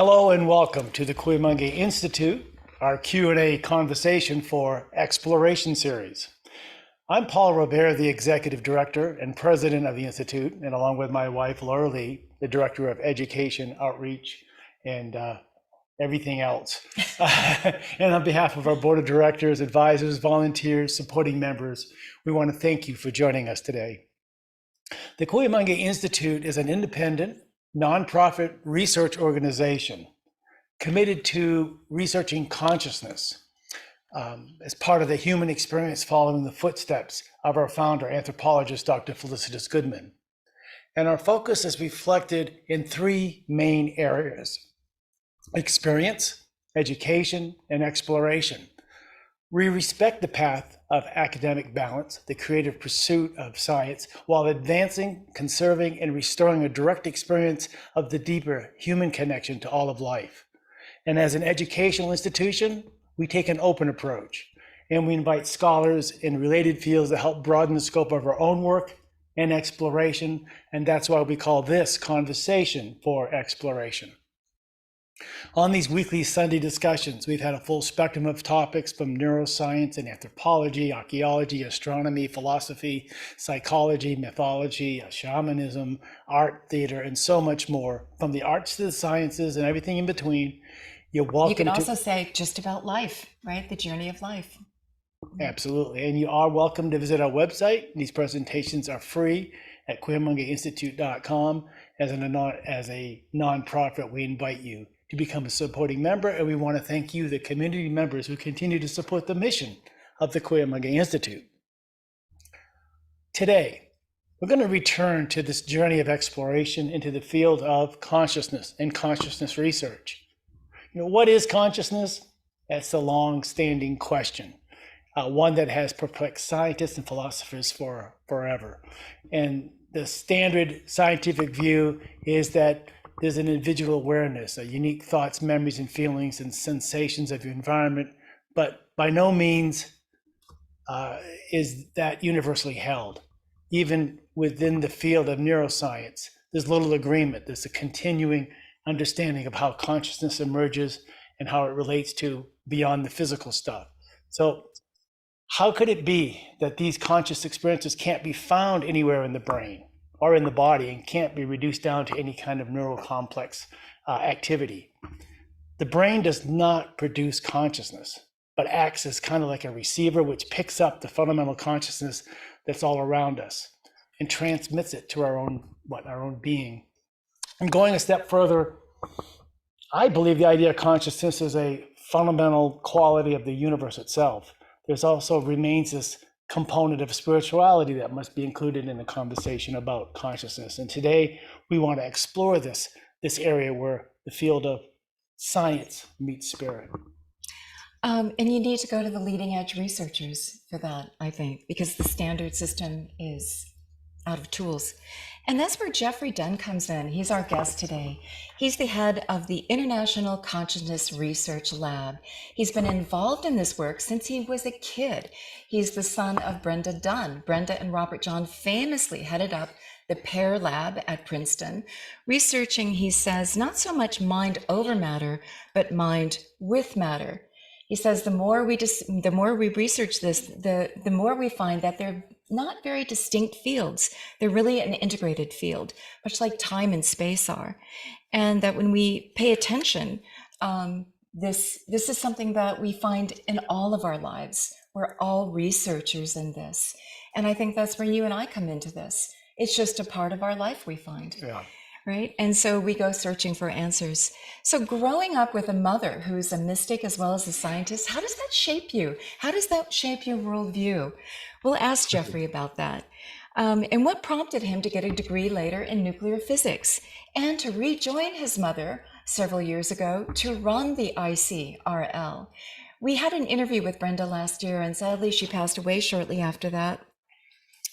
Hello and welcome to the Kuyumungi Institute, our Q&A Conversation for Exploration series. I'm Paul Robear, the Executive Director and President of the Institute, and along with my wife, Laura Lee, the Director of Education, Outreach, and everything else. And on behalf of our Board of Directors, advisors, volunteers, supporting members, we want to thank you for joining us today. The Kuyumungi Institute is an independent, nonprofit research organization committed to researching consciousness as part of the human experience following the footsteps of our founder, anthropologist, Dr. Felicitas Goodman. And our focus is reflected in three main areas: experience, education, and exploration. We respect the path of academic balance, the creative pursuit of science, while advancing, conserving, and restoring a direct experience of the deeper human connection to all of life. And as an educational institution, we take an open approach, and we invite scholars in related fields to help broaden the scope of our own work and exploration, and that's why we call this Conversation for Exploration. On these weekly Sunday discussions, we've had a full spectrum of topics from neuroscience and anthropology, archaeology, astronomy, philosophy, psychology, mythology, shamanism, art, theater, and so much more, from the arts to the sciences and everything in between. You're welcome. You can also say just about life, right? The journey of life. Absolutely. And you are welcome to visit our website. These presentations are free at kuyumungiinstitute.com. As a nonprofit, we invite you to become a supporting member, and we want to thank you, the community members who continue to support the mission of the Kuyumungi Institute. Today, we're going to return to this journey of exploration into the field of consciousness and consciousness research. What is consciousness? That's a long-standing question, one that has perplexed scientists and philosophers for forever. And the standard scientific view is that there's an individual awareness, unique thoughts, memories, and feelings and sensations of your environment, but by no means is that universally held. Even within the field of neuroscience, there's little agreement. There's a continuing understanding of how consciousness emerges and how it relates to beyond the physical stuff. So how could it be that these conscious experiences can't be found anywhere in the brain or in the body and can't be reduced down to any kind of neural complex activity? The brain does not produce consciousness, but acts as kind of like a receiver which picks up the fundamental consciousness that's all around us and transmits it to our own being. And going a step further, I believe the idea of consciousness is a fundamental quality of the universe itself. There's also remains this component of spirituality that must be included in the conversation about consciousness. And today we want to explore this area where the field of science meets spirit. And you need to go to the leading edge researchers for that, I think, because the standard system is out of tools. And that's where Jeffrey Dunne comes in. He's our guest today. He's the head of the International Consciousness Research Lab. He's been involved in this work since he was a kid. He's the son of Brenda Dunne. Brenda and Robert John famously headed up the PEAR Lab at Princeton, researching, he says, not so much mind over matter, but mind with matter. He says the more we research this, the more we find that they're not very distinct fields. They're really an integrated field, much like time and space are. And that when we pay attention, this is something that we find in all of our lives. We're all researchers in this. And I think that's where you and I come into this. It's just a part of our life, we find. Yeah. Right? And so we go searching for answers. So growing up with a mother who's a mystic as well as a scientist, how does that shape you? How does that shape your worldview? We'll ask Jeffrey about that. And what prompted him to get a degree later in nuclear physics and to rejoin his mother several years ago to run the ICRL. We had an interview with Brenda last year, and sadly she passed away shortly after that.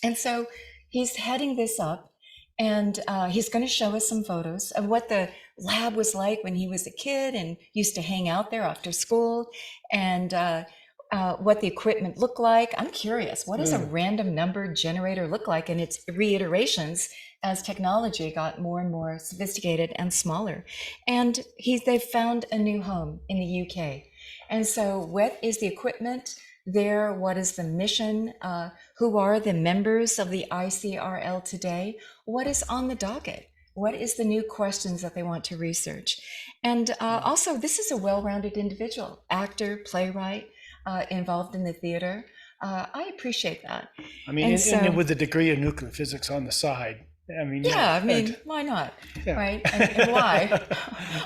And so he's heading this up. And he's going to show us some photos of what the lab was like when he was a kid and used to hang out there after school, and what the equipment looked like. I'm curious, what does a random number generator look like in its reiterations as technology got more and more sophisticated and smaller. And they've found a new home in the UK. And so what is the equipment there? What is the mission? Who are the members of the ICRL today? What is on the docket? What is the new questions that they want to research? And also, this is a well-rounded individual, actor, playwright, involved in the theater. I appreciate that. I mean, and with a degree of nuclear physics on the side. I mean, yeah, I mean, why not, right? And why?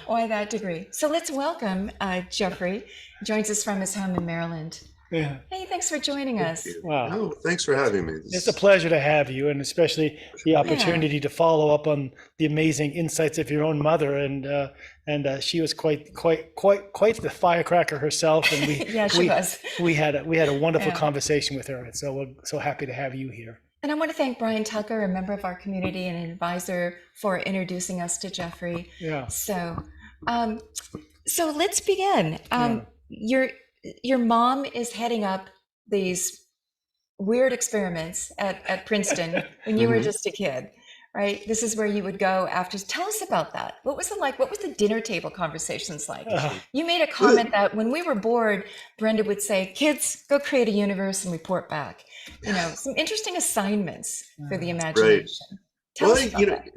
Why that degree? So let's welcome Jeffrey. Joins us from his home in Maryland. Yeah. Hey, thanks for joining us. Wow. No, thanks for having me. It's a pleasure to have you, and especially the opportunity to follow up on the amazing insights of your own mother. And she was quite the firecracker herself. And we had a wonderful conversation with her. And so we're so happy to have you here. And I want to thank Brian Tucker, a member of our community and an advisor, for introducing us to Jeffrey. Yeah. So let's begin. Your mom is heading up these weird experiments at Princeton when you were just a kid, right? This is where you would go after. Tell us about that. What was it like? What was the dinner table conversations like? You made a comment that when we were bored, Brenda would say, kids, go create a universe and report back. You know, some interesting assignments for the imagination. Right. Tell us about that.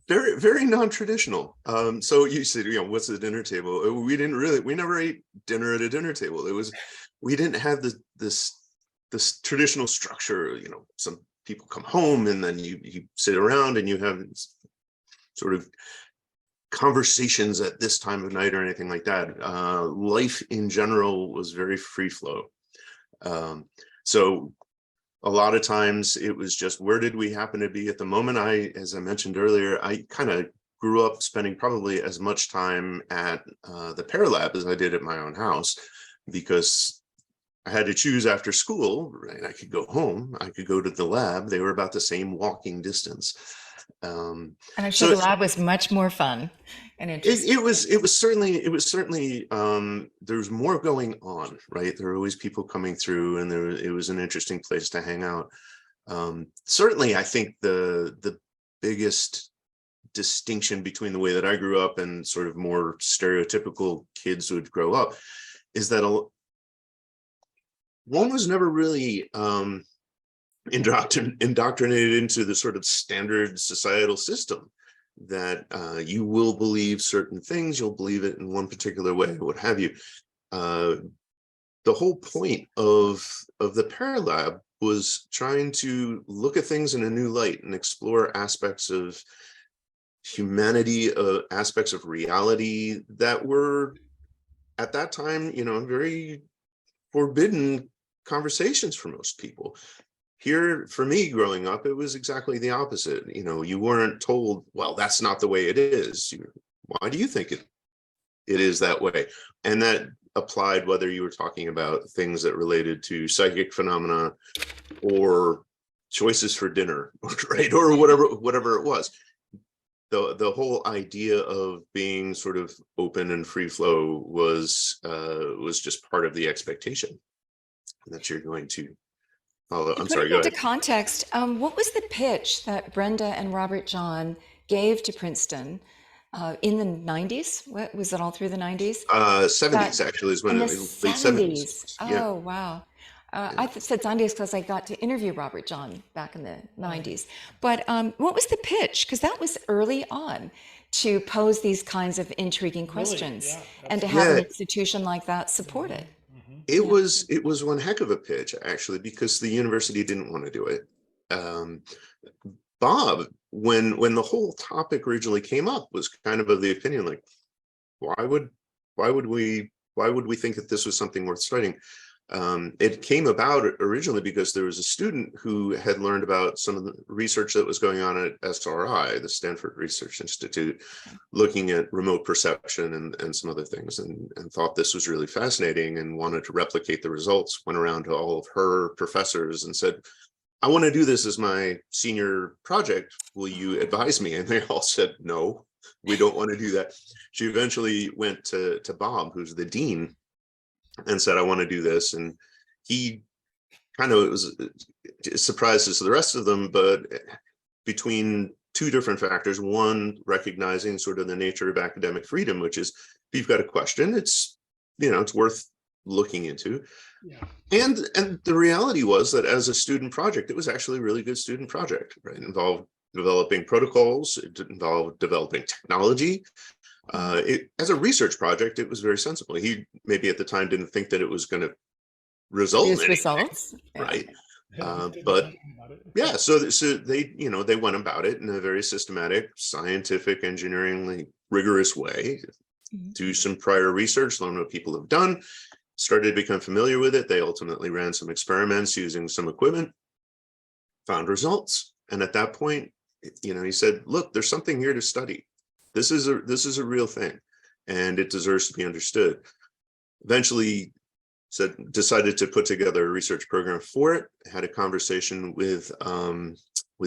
Very, very non-traditional. So you said, what's the dinner table? We never ate dinner at a dinner table. We didn't have this traditional structure. Some people come home and then you sit around and you have sort of conversations at this time of night or anything like that. Life in general was very free flow. So a lot of times it was just, where did we happen to be at the moment? As I mentioned earlier, I kind of grew up spending probably as much time at the Pear Lab as I did at my own house, because I had to choose after school, right? I could go home, I could go to the lab. They were about the same walking distance. And I'm sure the lab was much more fun and interesting. It was certainly there was more going on, right? There were always people coming through, and it was an interesting place to hang out. Certainly, I think the biggest distinction between the way that I grew up and sort of more stereotypical kids would grow up is that one was never really indoctrinated into the sort of standard societal system that you will believe certain things, you'll believe it in one particular way, what have you. The whole point of the Pear Lab was trying to look at things in a new light and explore aspects of humanity, aspects of reality that were at that time, very forbidden conversations for most people. Here, for me growing up, it was exactly the opposite. You weren't told, well, that's not the way it is. Why do you think it is that way? And that applied whether you were talking about things that related to psychic phenomena or choices for dinner, right? Or whatever it was. The whole idea of being sort of open and free flow was just part of the expectation that you're going to follow. I'm sorry, go ahead. Into context, what was the pitch that Brenda and Robert John gave to Princeton in the 90s? What was it, all through the 90s? 70s actually is when it was late 70s. Oh, wow. I said 70s because I got to interview Robert John back in the 90s. But what was the pitch? Because that was early on, to pose these kinds of intriguing questions and to have an institution like that support it. It was one heck of a pitch, actually, because the university didn't want to do it. Bob, when the whole topic originally came up, was kind of the opinion, like, why would we think that this was something worth studying? It came about originally because there was a student who had learned about some of the research that was going on at SRI, the Stanford Research Institute, looking at remote perception and some other things, and thought this was really fascinating and wanted to replicate the results. Went around to all of her professors and said, I want to do this as my senior project. Will you advise me? And they all said, no, we don't want to do that. She eventually went to Bob, who's the dean, and said, I want to do this. And he kind of was surprised as the rest of them, but between two different factors. One, recognizing sort of the nature of academic freedom, which is if you've got a question, it's worth looking into. Yeah. And the reality was that as a student project, it was actually a really good student project, right? It involved developing protocols, it involved developing technology. As a research project, it was very sensible. He maybe at the time didn't think that it was going to result in Produce anything, results. Yeah. right? Didn't But think about it. yeah, so they went about it in a very systematic, scientific, engineeringly rigorous way. Mhm. Do some prior research, learn what people have done, started to become familiar with it. They ultimately ran some experiments using some equipment, found results, and at that point, he said, "Look, there's something here to study. This is a real thing, and it deserves to be understood." Eventually, decided to put together a research program for it. Had a conversation with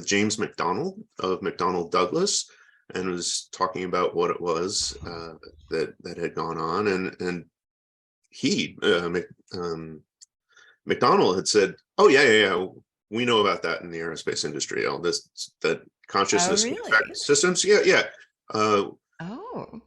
James McDonald of McDonnell Douglas, and was talking about what it was that had gone on, and he McDonnell had said, "Oh yeah, we know about that in the aerospace industry. All this that consciousness really? effect systems, yeah." Oh,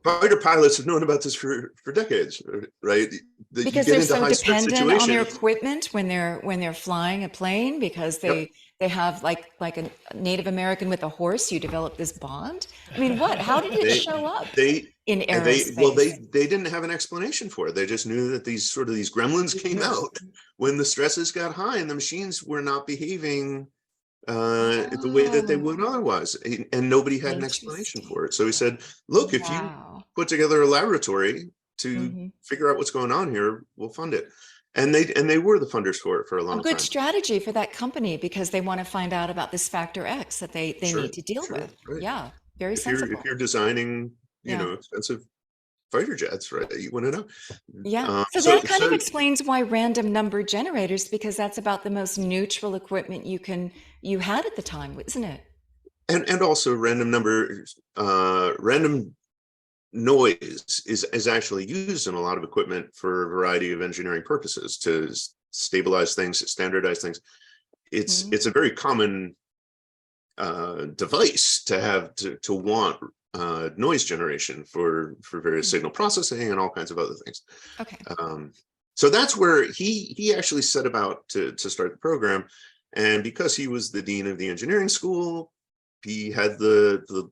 Fighter pilots have known about this for decades, right? That you because get they're into so high stress dependent on their situations. equipment when they're flying a plane, because Yep. they have like a Native American with a horse. You develop this bond. I mean, what? How did it They show up they in they aerospace? didn't have an explanation for it. They just knew that these gremlins came out when the stresses got high and the machines were not behaving the way that they would Oh, otherwise, and nobody had an explanation interesting. for it. So he said, "Look, if you Wow. put together a laboratory to Hmm. figure out what's going on here, we'll fund it." And they were the funders for it for a A long good time. strategy for that company, because they want to find out about this factor X that they Sure, need to deal sure, with. right. Yeah, very If sensible. you're designing, Yeah. expensive fighter jets, right? You want to know. Yeah. So So that kind of explains why random number generators, because that's about the most neutral equipment you had at the time, isn't it? and also random noise is actually used in a lot of equipment for a variety of engineering purposes to stabilize things, standardize things. Mhm. It's a very common device to have to want noise generation for various signal processing and all kinds of other things. Okay. So that's where he actually set about to start the program, and because he was the dean of the engineering school, he had the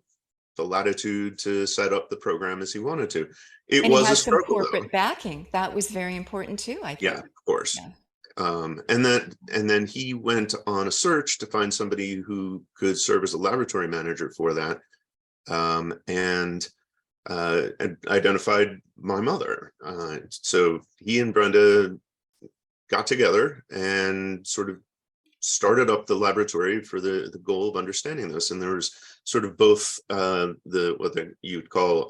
latitude to set up the program as he wanted to. It And he was a had some struggle, though. corporate backing. That was very important too, I Yeah, think. of course. Yeah. And then he went on a search to find somebody who could serve as a laboratory manager for that, and identified my mother. So he and Brenda got together and sort of started up the laboratory for the goal of understanding this. And there was sort of both you'd call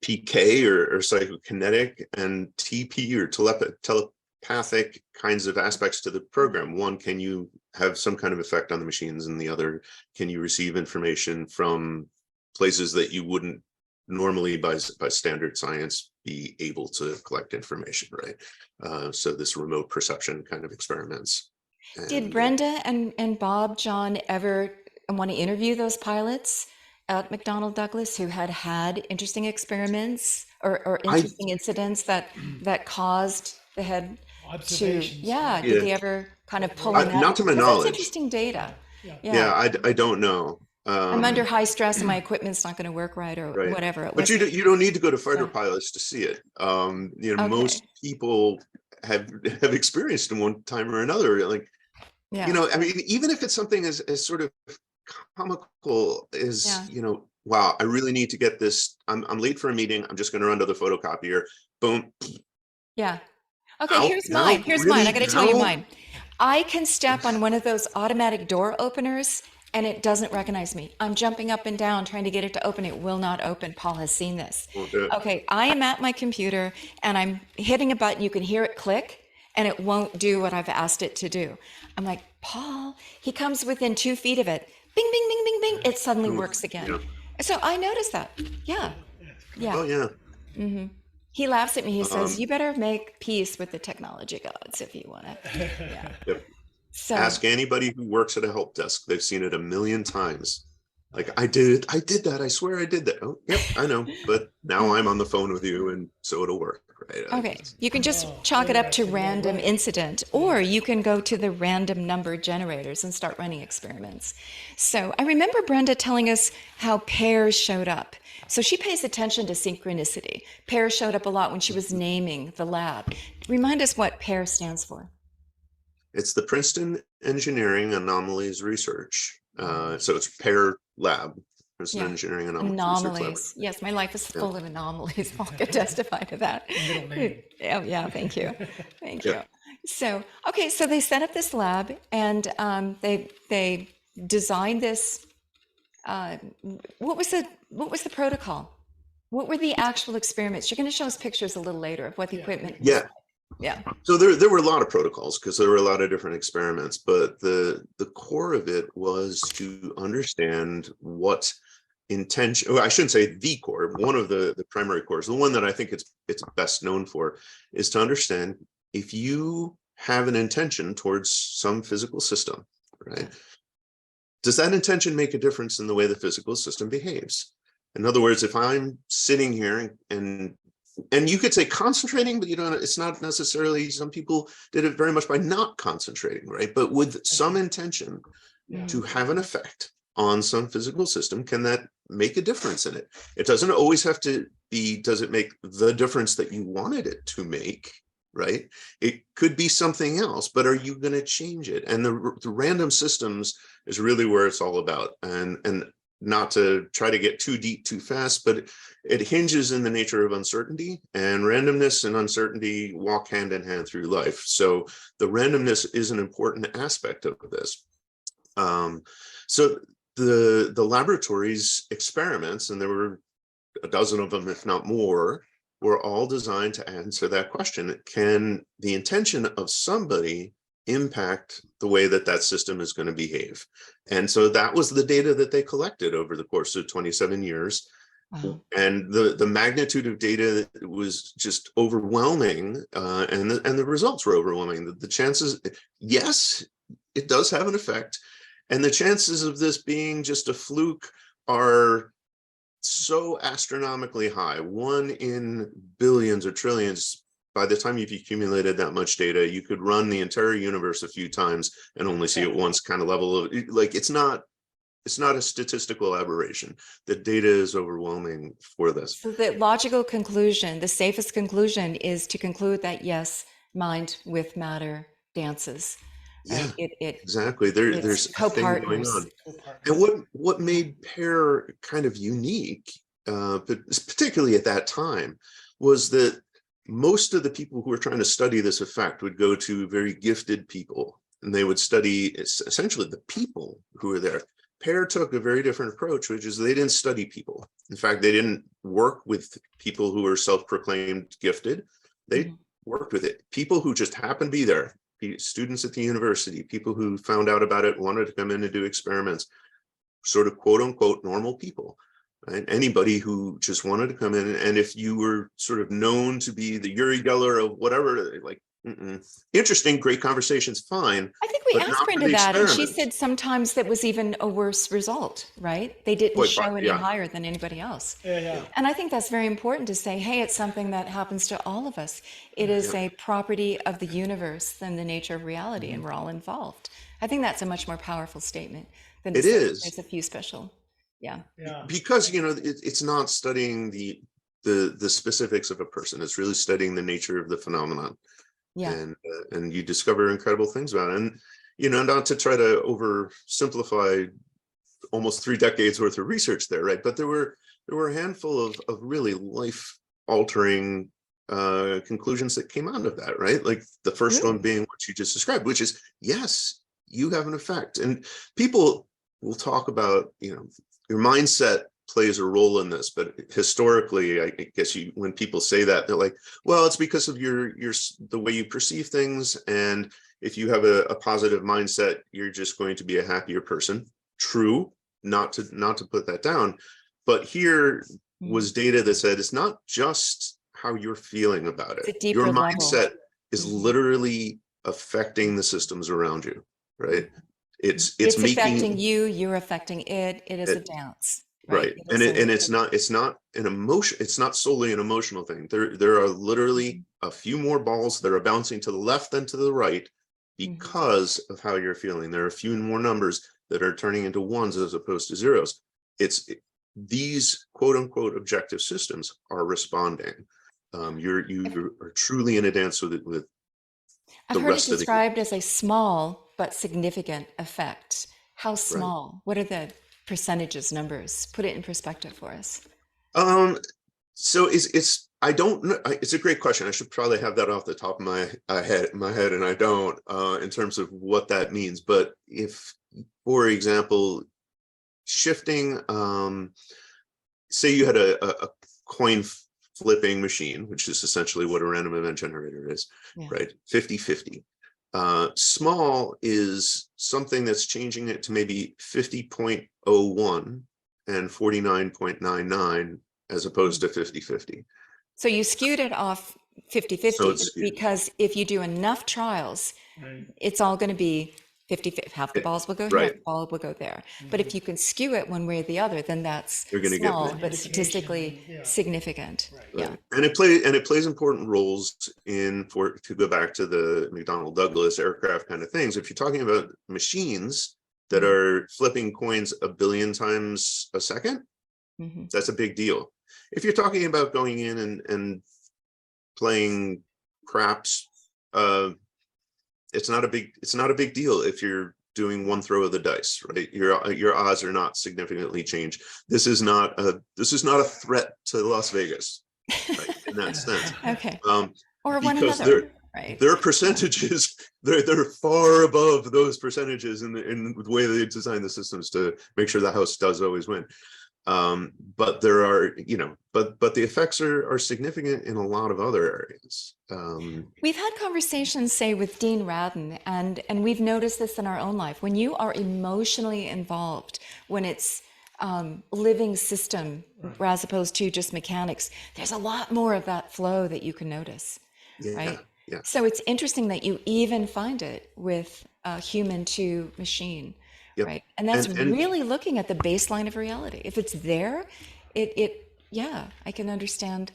PK or psychokinetic, and TP or telepathic kinds of aspects to the program. One, can you have some kind of effect on the machines? And the other, can you receive information from places that you wouldn't normally by standard science be able to collect information, right? So this remote perception kind of experiments. Did And Brenda and Bob John ever want to interview those pilots at McDonnell Douglas who had interesting experiments or I interesting incidents that caused the head to, Observations. yeah, did yeah, they ever kind of pull on that? not to my Because that's knowledge. interesting data. Yeah. Yeah. Yeah, I don't know. I'm under high stress and my equipment's not going to work right or Right. whatever it But was. you don't need to go to fighter Yeah. pilots to see it. Okay. Most people have experienced in one time or another. Like, Yeah. I mean, even if it's something as sort of comical as, Yeah. wow, I really need to get this. I'm late for a meeting. I'm just going to run to the photocopier. Boom. Yeah. Okay, Now, here's mine. Here's mine. I really got to tell you now. mine. I can step on one of those automatic door openers and it doesn't recognize me. I'm jumping up and down trying to get it to open. It will not open. Paul has seen this. Won't do it. Okay, I am at my computer and I'm hitting a button. You can hear it click and it won't do what I've asked it to do. I'm like, Paul, he comes within 2 feet of it. Bing, bing, bing, bing, bing. It suddenly works again. Yeah. So I noticed that. Yeah. Yeah. Oh yeah. He laughs at me. He says, Um, "You better make peace with the technology gods if you want to." Yeah. Yep. So, Ask anybody who works at a help desk. They've seen it a million times. Like, I did that. I swear I did that. Oh, yep, I know. But now I'm on the phone with you, and so it'll work, right? okay, you can just Oh, chalk it up to interesting. Yeah, random right. incident, or you can go to the random number generators and start running experiments. So I remember Brenda telling us how pairs showed up. So she pays attention to synchronicity. Pairs showed up a lot when she was naming the lab. Remind us what pair stands for. It's the Princeton Engineering Anomalies Research. So it's pair lab, Princeton Yeah. Engineering Anomalies Research Lab. Anomalies. Yes, my life is Yeah. full of anomalies. Paul can testify to that. Middle name. Yeah, thank you. Thank you. Yeah. So, okay, so they set up this lab and they designed this. What was the protocol? What were the actual experiments? You're going to show us pictures a little later of what the equipment was. Yeah. Yeah. So there were a lot of protocols because there were a lot of different experiments, but the core of it was to understand what intention, well, I shouldn't say the core, one of the primary cores, the one that I think it's best known for, is to understand if you have an intention towards some physical system, right? Does that intention make a difference in the way the physical system behaves? In other words, if I'm sitting here and you could say concentrating, but it's not necessarily, some people did it very much by not concentrating, right? But with some intention to have an effect on some physical system, can that make a difference in it? It doesn't always have to be, does it make the difference that you wanted it to make, right? It could be something else, but are you going to change it? And the random systems is really where it's all about. And not to try to get too deep too fast, but it hinges in the nature of uncertainty, and randomness and uncertainty walk hand in hand through life. So the randomness is an important aspect of this. So the laboratory's experiments, and there were a dozen of them, if not more, were all designed to answer that question. Can the intention of somebody impact the way that that system is going to behave? And so that was the data that they collected over the course of 27 years. Wow. And the magnitude of data was just overwhelming, and the results were overwhelming. The chances, yes, it does have an effect, and the chances of this being just a fluke are so astronomically high, 1 in billions or trillions. By the time you've accumulated that much data, you could run the entire universe a few times and only see it once, kind of level of, like, it's not a statistical aberration. The data is overwhelming for this. So the logical conclusion, the safest conclusion, is to conclude that yes, mind with matter dances. Yeah, Right? exactly. There's a thing going on. And what made pair kind of unique, but particularly at that time, was that most of the people who were trying to study this effect would go to very gifted people, and they would study essentially the people who were there. Pair took a very different approach, which is they didn't study people. In fact, they didn't work with people who were self-proclaimed gifted. They worked with it. People who just happened to be there, students at the university, people who found out about it, wanted to come in and do experiments, sort of quote unquote normal people. Right? Anybody who just wanted to come in, and if you were sort of known to be the Uri Geller of whatever, like, interesting, great conversations, fine. I think we but asked not for Brenda the that, and she experiment. said sometimes that was even a worse result, right? They didn't Quite show right, any yeah. higher than anybody else. Yeah. And I think that's very important to say, hey, it's something that happens to all of us. It is a property of the universe than the nature of reality, and we're all involved. I think that's a much more powerful statement than to It say is. there's a few special. Yeah. Because it's not studying the specifics of a person. It's really studying the nature of the phenomenon. Yeah. And you discover incredible things about it. And not to try to oversimplify almost 3 decades worth of research there, right? But there were a handful of really life altering conclusions that came out of that, right? Like the first one being what you just described, which is, yes, you have an effect. And people will talk about, your mindset plays a role in this, but historically, I guess when people say that, they're like, well, it's because of the way you perceive things, and if you have a positive mindset, you're just going to be a happier person. True, not to put that down, but here was data that said it's not just how you're feeling about it. It's a deeper Your level. mindset is literally affecting the systems around you. right? It's It's making affecting you, you're affecting it. It is a it, dance, right? right. It And is a, it's not an emotion, it's not solely an emotional thing. There are literally a few more balls that are bouncing to the left than to the right because of how you're feeling. There are a few more numbers that are turning into ones as opposed to zeros. These quote unquote objective systems are responding. You are truly in a dance with I've the heard it rest of the described as a small but significant effect. How right. small? What are the percentages, numbers? Put it in perspective for us. So it's I don't know. It's a great question. I should probably have that off the top of my head, and I don't in terms of what that means. But if, for example, shifting, say you had a coin flipping machine, which is essentially what a random event generator is, Yeah. right? 50-50. Small is something that's changing it to maybe 50.01 and 49.99 as opposed to 50-50. So you skewed it off So 50-50 it's skewed. because if you do enough trials, it's all going to be 50-50. Half the balls will go here, half Right. the ball will go there. But if you can skew it one way or the other, then that's You're going to get small, more. but statistically significant. Right. Yeah. And it plays important roles in, to go back to the McDonnell Douglas aircraft kind of things. If you're talking about machines that are flipping coins a billion times a second, that's a big deal. If you're talking about going in and playing craps, it's not a big deal if you're doing one throw of the dice, right? Your odds are not significantly changed. This is not a threat to Las Vegas, right, in that sense. Okay. Or one Because another, right? their percentages, they're far above those percentages in the way they design the systems to make sure the house does always win. But there are, but the effects are significant in a lot of other areas. We've had conversations, say, with Dean Radin, and we've noticed this in our own life. When you are emotionally involved, when it's living system as opposed to just mechanics, there's a lot more of that flow that you can notice, right? Yeah. So it's interesting that you even find it with human to machine. Yep. Right. And that's And really looking at the baseline of reality. If it's there, yeah, I can understand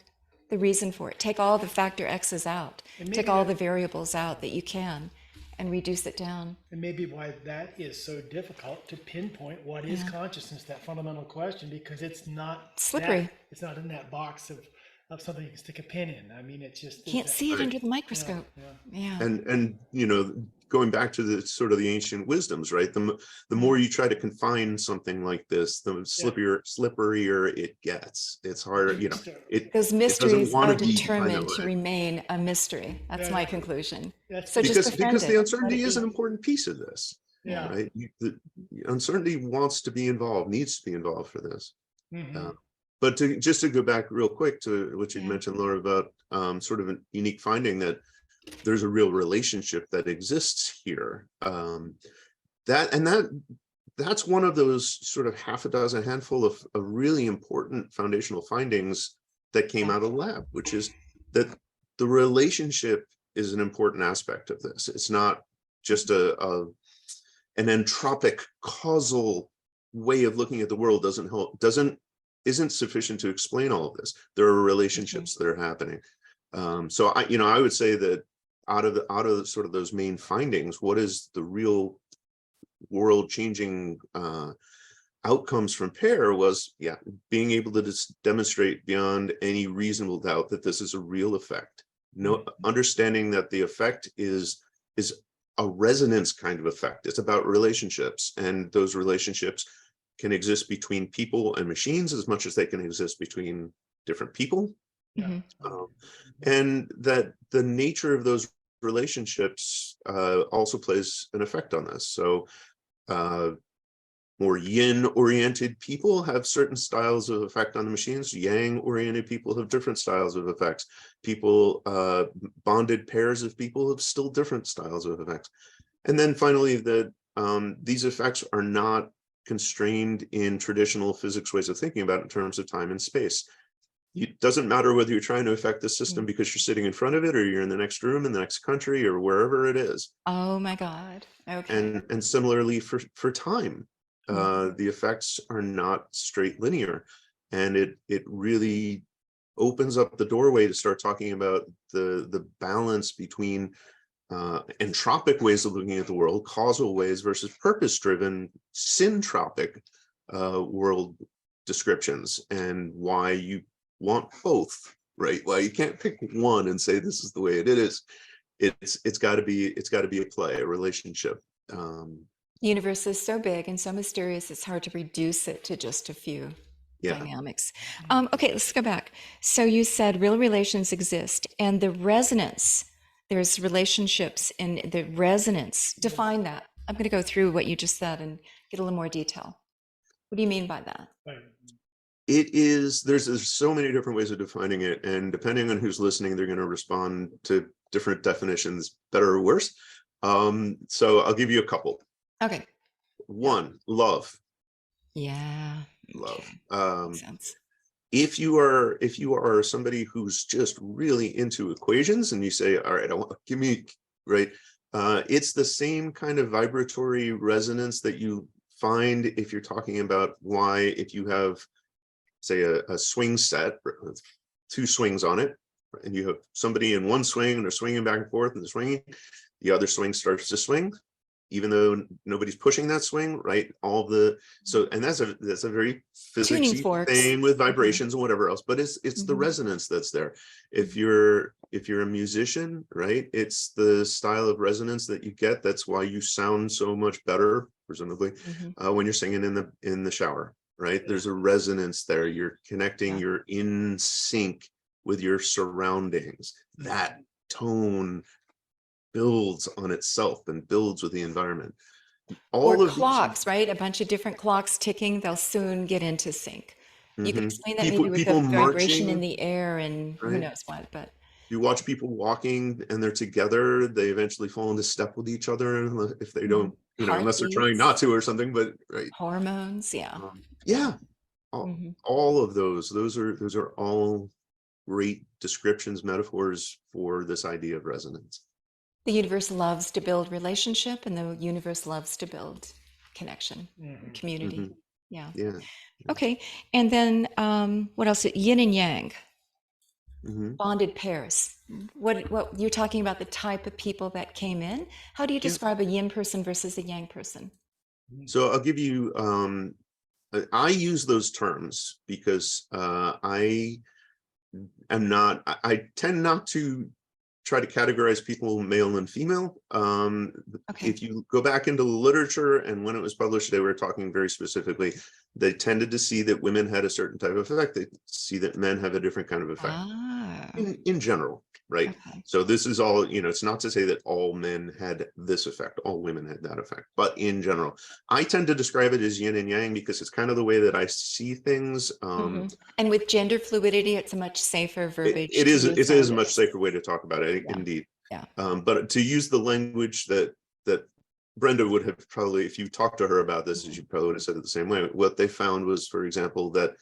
the reason for it. Take all the factor X's out, take all the variables out that you can, and reduce it down. And maybe why that is so difficult to pinpoint what is consciousness, that fundamental question, because it's not slippery. It's not in that box of something you can stick a pin in. I mean, it's just can't see it under the microscope. Yeah. And going back to the sort of the ancient wisdoms, right? The more you try to confine something like this, the slipperier it gets. It's hard, those mysteries are be determined to remain a mystery. That's my conclusion. So because just defend the uncertainty is an important piece of this. Yeah. Right. The uncertainty wants to be involved, needs to be involved for this. But just to go back real quick to what you'd mentioned, Laura, about sort of a unique finding that there's a real relationship that exists here. That's one of those sort of half a dozen handful of really important foundational findings that came out of the lab, which is that the relationship is an important aspect of this. It's not just an entropic causal way of looking at the world isn't sufficient to explain all of this. There are relationships that are happening. So I would say that out of sort of those main findings, what is the real world changing outcomes from PAIR was being able to demonstrate beyond any reasonable doubt that this is a real effect. Understanding that the effect is a resonance kind of effect. It's about relationships, and those relationships can exist between people and machines as much as they can exist between different people. And that the nature of those relationships also plays an effect on this. So more yin-oriented people have certain styles of effect on the machines. Yang-oriented people have different styles of effects. People, bonded pairs of people have still different styles of effects. And then finally, that these effects are not constrained in traditional physics ways of thinking about it in terms of time and space. It doesn't matter whether you're trying to affect the system Mm. because you're sitting in front of it, or you're in the next room, in the next country, or wherever it is. Oh my God. Okay. And similarly for time, Mhm. the effects are not straight linear, and it really opens up the doorway to start talking about the balance between entropic ways of looking at the world, causal ways, versus purpose-driven syntropic world descriptions, and why you want both, right? Why you can't pick one and say this is the way it is. It's got to be a play, a relationship. The universe is so big and so mysterious, it's hard to reduce it to just a few Yeah. dynamics. Okay, let's go back. So you said real relations exist, and the resonance, there's relationships in the resonance. Define that. I'm going to go through what you just said and get a little more detail. What do you mean by that? It is, there's so many different ways of defining it, and depending on who's listening, they're going to respond to different definitions, better or worse. So I'll give you a couple. Okay. One, love. Yeah. Love. Okay. Makes sense. If you are somebody who's just really into equations, and you say, all right, give me, right, it's the same kind of vibratory resonance that you find if you're talking about why, if you have, say, a swing set with 2 swings on it, and you have somebody in one swing and they're swinging back and forth and they're swinging, the other swing starts to swing, even though nobody's pushing that swing, right? And that's a very Tuning physicsy forks. thing with vibrations and whatever else, but it's the Mhm. resonance that's there. If you're a musician, right, it's the style of resonance that you get. That's why you sound so much better, presumably, Mhm. when you're singing in the shower, right? There's a resonance there. You're connecting, Yeah. you're in sync with your surroundings. That tone builds on itself and builds with the environment. Or All of these, clocks, right? A bunch of different clocks ticking, they'll soon get into sync. You could explain that maybe with people the vibration in marching, the air and who right? knows what, but You watch people walking and they're together, they eventually fall into step with each other if they don't, unless they're trying not heartbeats, to or something, but right. hormones, yeah. Yeah. Yeah, Mhm. all of those are all great descriptions, metaphors for this idea of resonance. The universe loves to build relationship, and the universe loves to build connection, community. Mhm. Yeah. Yeah. Okay. And then what else? Yin and yang, Mhm. bonded pairs. What you're talking about, the type of people that came in. How do you Yeah. describe a yin person versus a yang person? So I'll give you, I use those terms because I tend not to try to categorize people male and female. Okay. If you go back into the literature, and when it was published, they were talking very specifically, they tended to see that women had a certain type of effect. They see that men have a different kind of effect Ah, in general, right? okay. So this is all, it's not to say that all men had this effect, all women had that effect, but in general, I tend to describe it as yin and yang because it's kind of the way that I see things. And with gender fluidity, it's a much safer verbiage It to is use it is a much nowadays. safer way to talk about it, Yeah. indeed. Yeah. But to use the language that Brenda would have probably, if you talked to her about this, Mhm. she probably would have said it the same way. What they found was, for example, that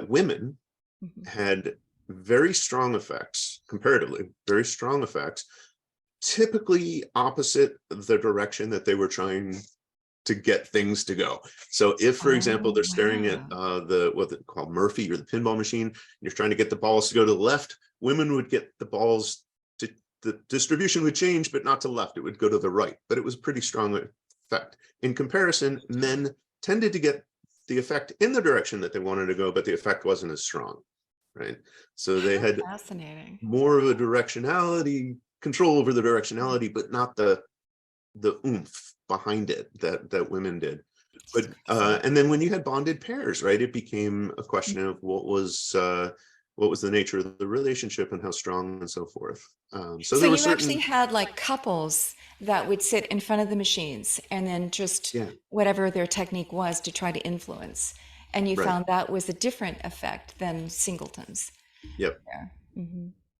women Mhm. had very strong effects, comparatively, very strong effects, typically opposite the direction that they were trying to get things to go. So if, for example, Oh, they're staring at wow. what they call Murphy or the pinball machine, and you're trying to get the balls to go to the left, women would get the balls to, the distribution would change, but not to the left, it would go to the right. But it was a pretty strong effect. In comparison, men tended to get the effect in the direction that they wanted to go, but the effect wasn't as strong, right? So they How had fascinating. more of a directionality, control over the directionality, but not the oomph behind it that women did. It's But crazy. and then when you had bonded pairs, right, it became a question of what was the nature of the relationship and how strong and so forth. So So there were you actually certain, had like couples that would sit in front of the machines and then just yeah, whatever their technique was to try to influence. And you right, found that was a different effect than singletons. yep. There.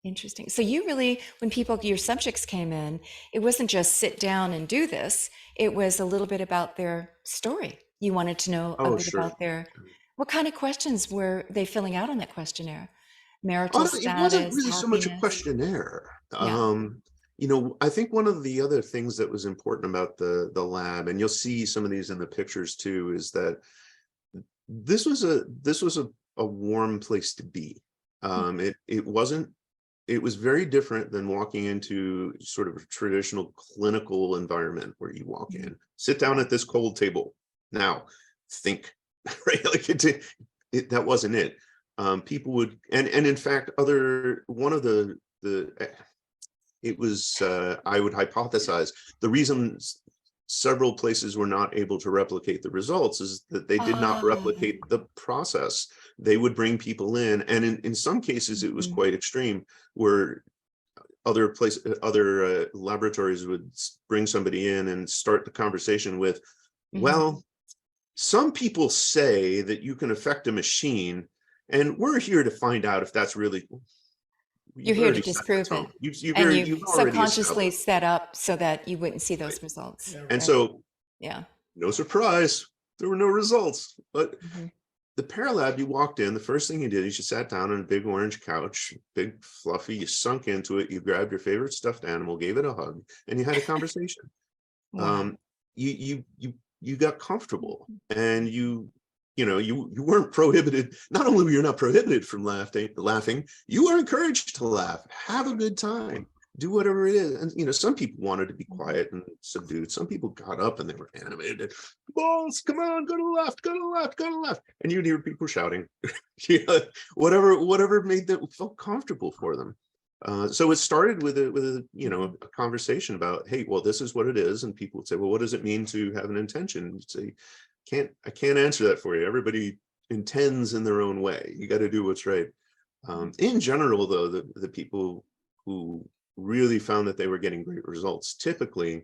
Interesting. So you really, when people, your subjects came in, it wasn't just sit down and do this. It was a little bit about their story. You wanted to know a Oh, bit sure. about their, What kind of questions were they filling out on that questionnaire? Marital Oh, it wasn't status, really so much a happiness? questionnaire. Yeah. I think one of the other things that was important about the lab, and you'll see some of these in the pictures too, is that this was a warm place to be. It was very different than walking into sort of a traditional clinical environment where you walk Mhm. in, sit down at this cold table. Now, think, right? Like that wasn't it. People would, and in fact, one of it was, I would hypothesize the reasons several places were not able to replicate the results is that they did not Oh, replicate the process. They would bring people in, and in some cases it was mhm, quite extreme, where other laboratories would bring somebody in and start the conversation with, mhm. well, some people say that you can affect a machine, and we're here to find out if that's really. You're You've here to already set the disprove it. tone. And you've You've already subconsciously established, set up so that you wouldn't see right? those results, Yeah, And right? so, Yeah. no surprise, there were no results. But Mhm. the Paralab, you walked in, the first thing you did is you sat down on a big orange couch, big fluffy, you sunk into it, you grabbed your favorite stuffed animal, gave it a hug, and you had a conversation. Wow. Um, you got comfortable, and you weren't prohibited. Not only were you not prohibited from laughing, you were encouraged to laugh, have a good time, do whatever it is. And some people wanted to be Mhm. quiet and subdued. Some people got up and they were animated. Balls, come on, go to the left, go to the left, go to the left. And you'd hear people shouting. Yeah, whatever made them felt comfortable for them. So it started with Mhm. a conversation about, hey, well, this is what it is, and people would say, well, what does it mean to have an intention? You'd say, I can't answer that for you. Everybody intends in their own way. You got to do what's right. In general, though, the people who really found that they were getting great results typically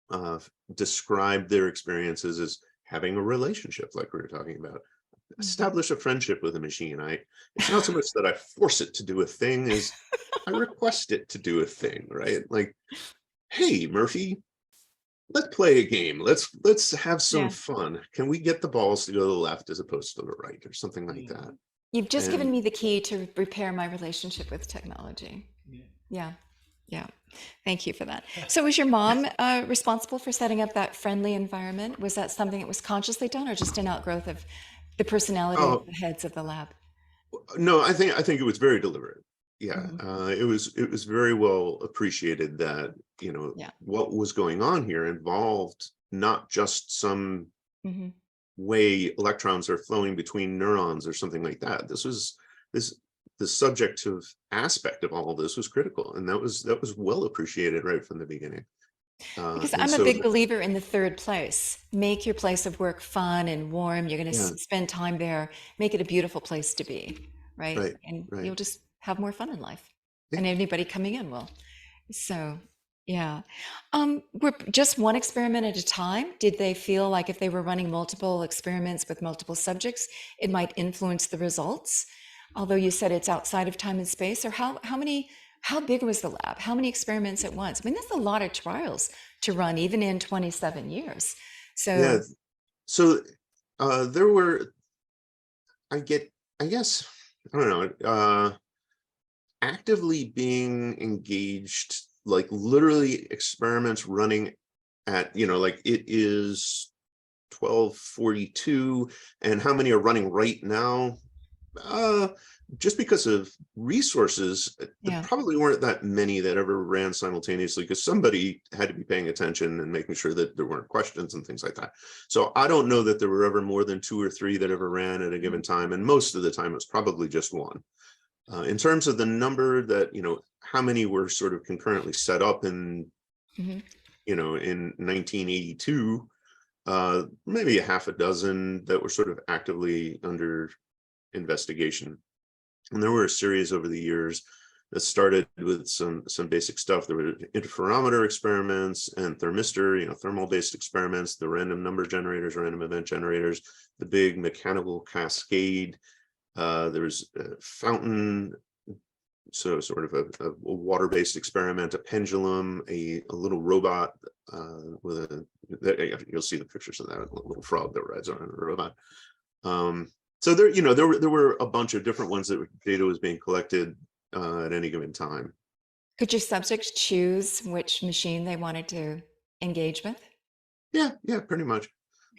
uh, described their experiences as having a relationship, like we were talking about. Mhm. Establish a friendship with a machine. It's not so much that I force it to do a thing as I request it to do a thing, right? Like, hey, Murphy, let's play a game. Let's have some Yeah. fun. Can we get the balls to go to the left as opposed to the right, or something like yeah, that? You've just And given me the key to repair my relationship with technology. yeah. Yeah. Yeah. Thank you for that. So was your mom responsible for setting up that friendly environment? Was that something that was consciously done or just an outgrowth of the personality of oh the heads of the lab? no, I think it was very deliberate. Yeah, Hmm. it was very well appreciated that Yeah. what was going on here involved not just some Hmm. way electrons are flowing between neurons or something like that. This the subjective aspect of all of this was critical, and that was well appreciated right from the beginning. Because And I'm a so big believer in the third place. Make your place of work fun and warm. You're going to yeah, spend time there. Make it a beautiful place to be, right? right, And right, you'll just have more fun in life. yeah. And anybody coming in will. So, yeah. Were just one experiment at a time? Did they feel like if they were running multiple experiments with multiple subjects, it might influence the results? Although you said it's outside of time and space, or how big was the lab? How many experiments at once? I mean, that's a lot of trials to run, even in 27 years. Yeah. So, So there were, I get, I guess, I don't know, actively being engaged, like literally experiments running at, like it is 12:42, and how many are running right now? Uh, just because of resources, there yeah. probably weren't that many that ever ran simultaneously, because somebody had to be paying attention and making sure that there weren't questions and things like that. So I don't know that there were ever more than 2 or 3 that ever ran at a given time, and most of the time it was probably just one. In terms of the number that, how many were sort of concurrently set up Mhm. in 1982, maybe a half a dozen that were sort of actively under investigation. And there were a series over the years that started with some basic stuff. There were interferometer experiments and thermistor, thermal based experiments, the random number generators, random event generators, the big mechanical cascade. There was a fountain, so sort of a water-based experiment, a pendulum, a little robot with you'll see the pictures of that, a little frog that rides on a robot. So there, there were a bunch of different ones that data was being collected at any given time. Could your subjects choose which machine they wanted to engage with? Yeah, pretty much.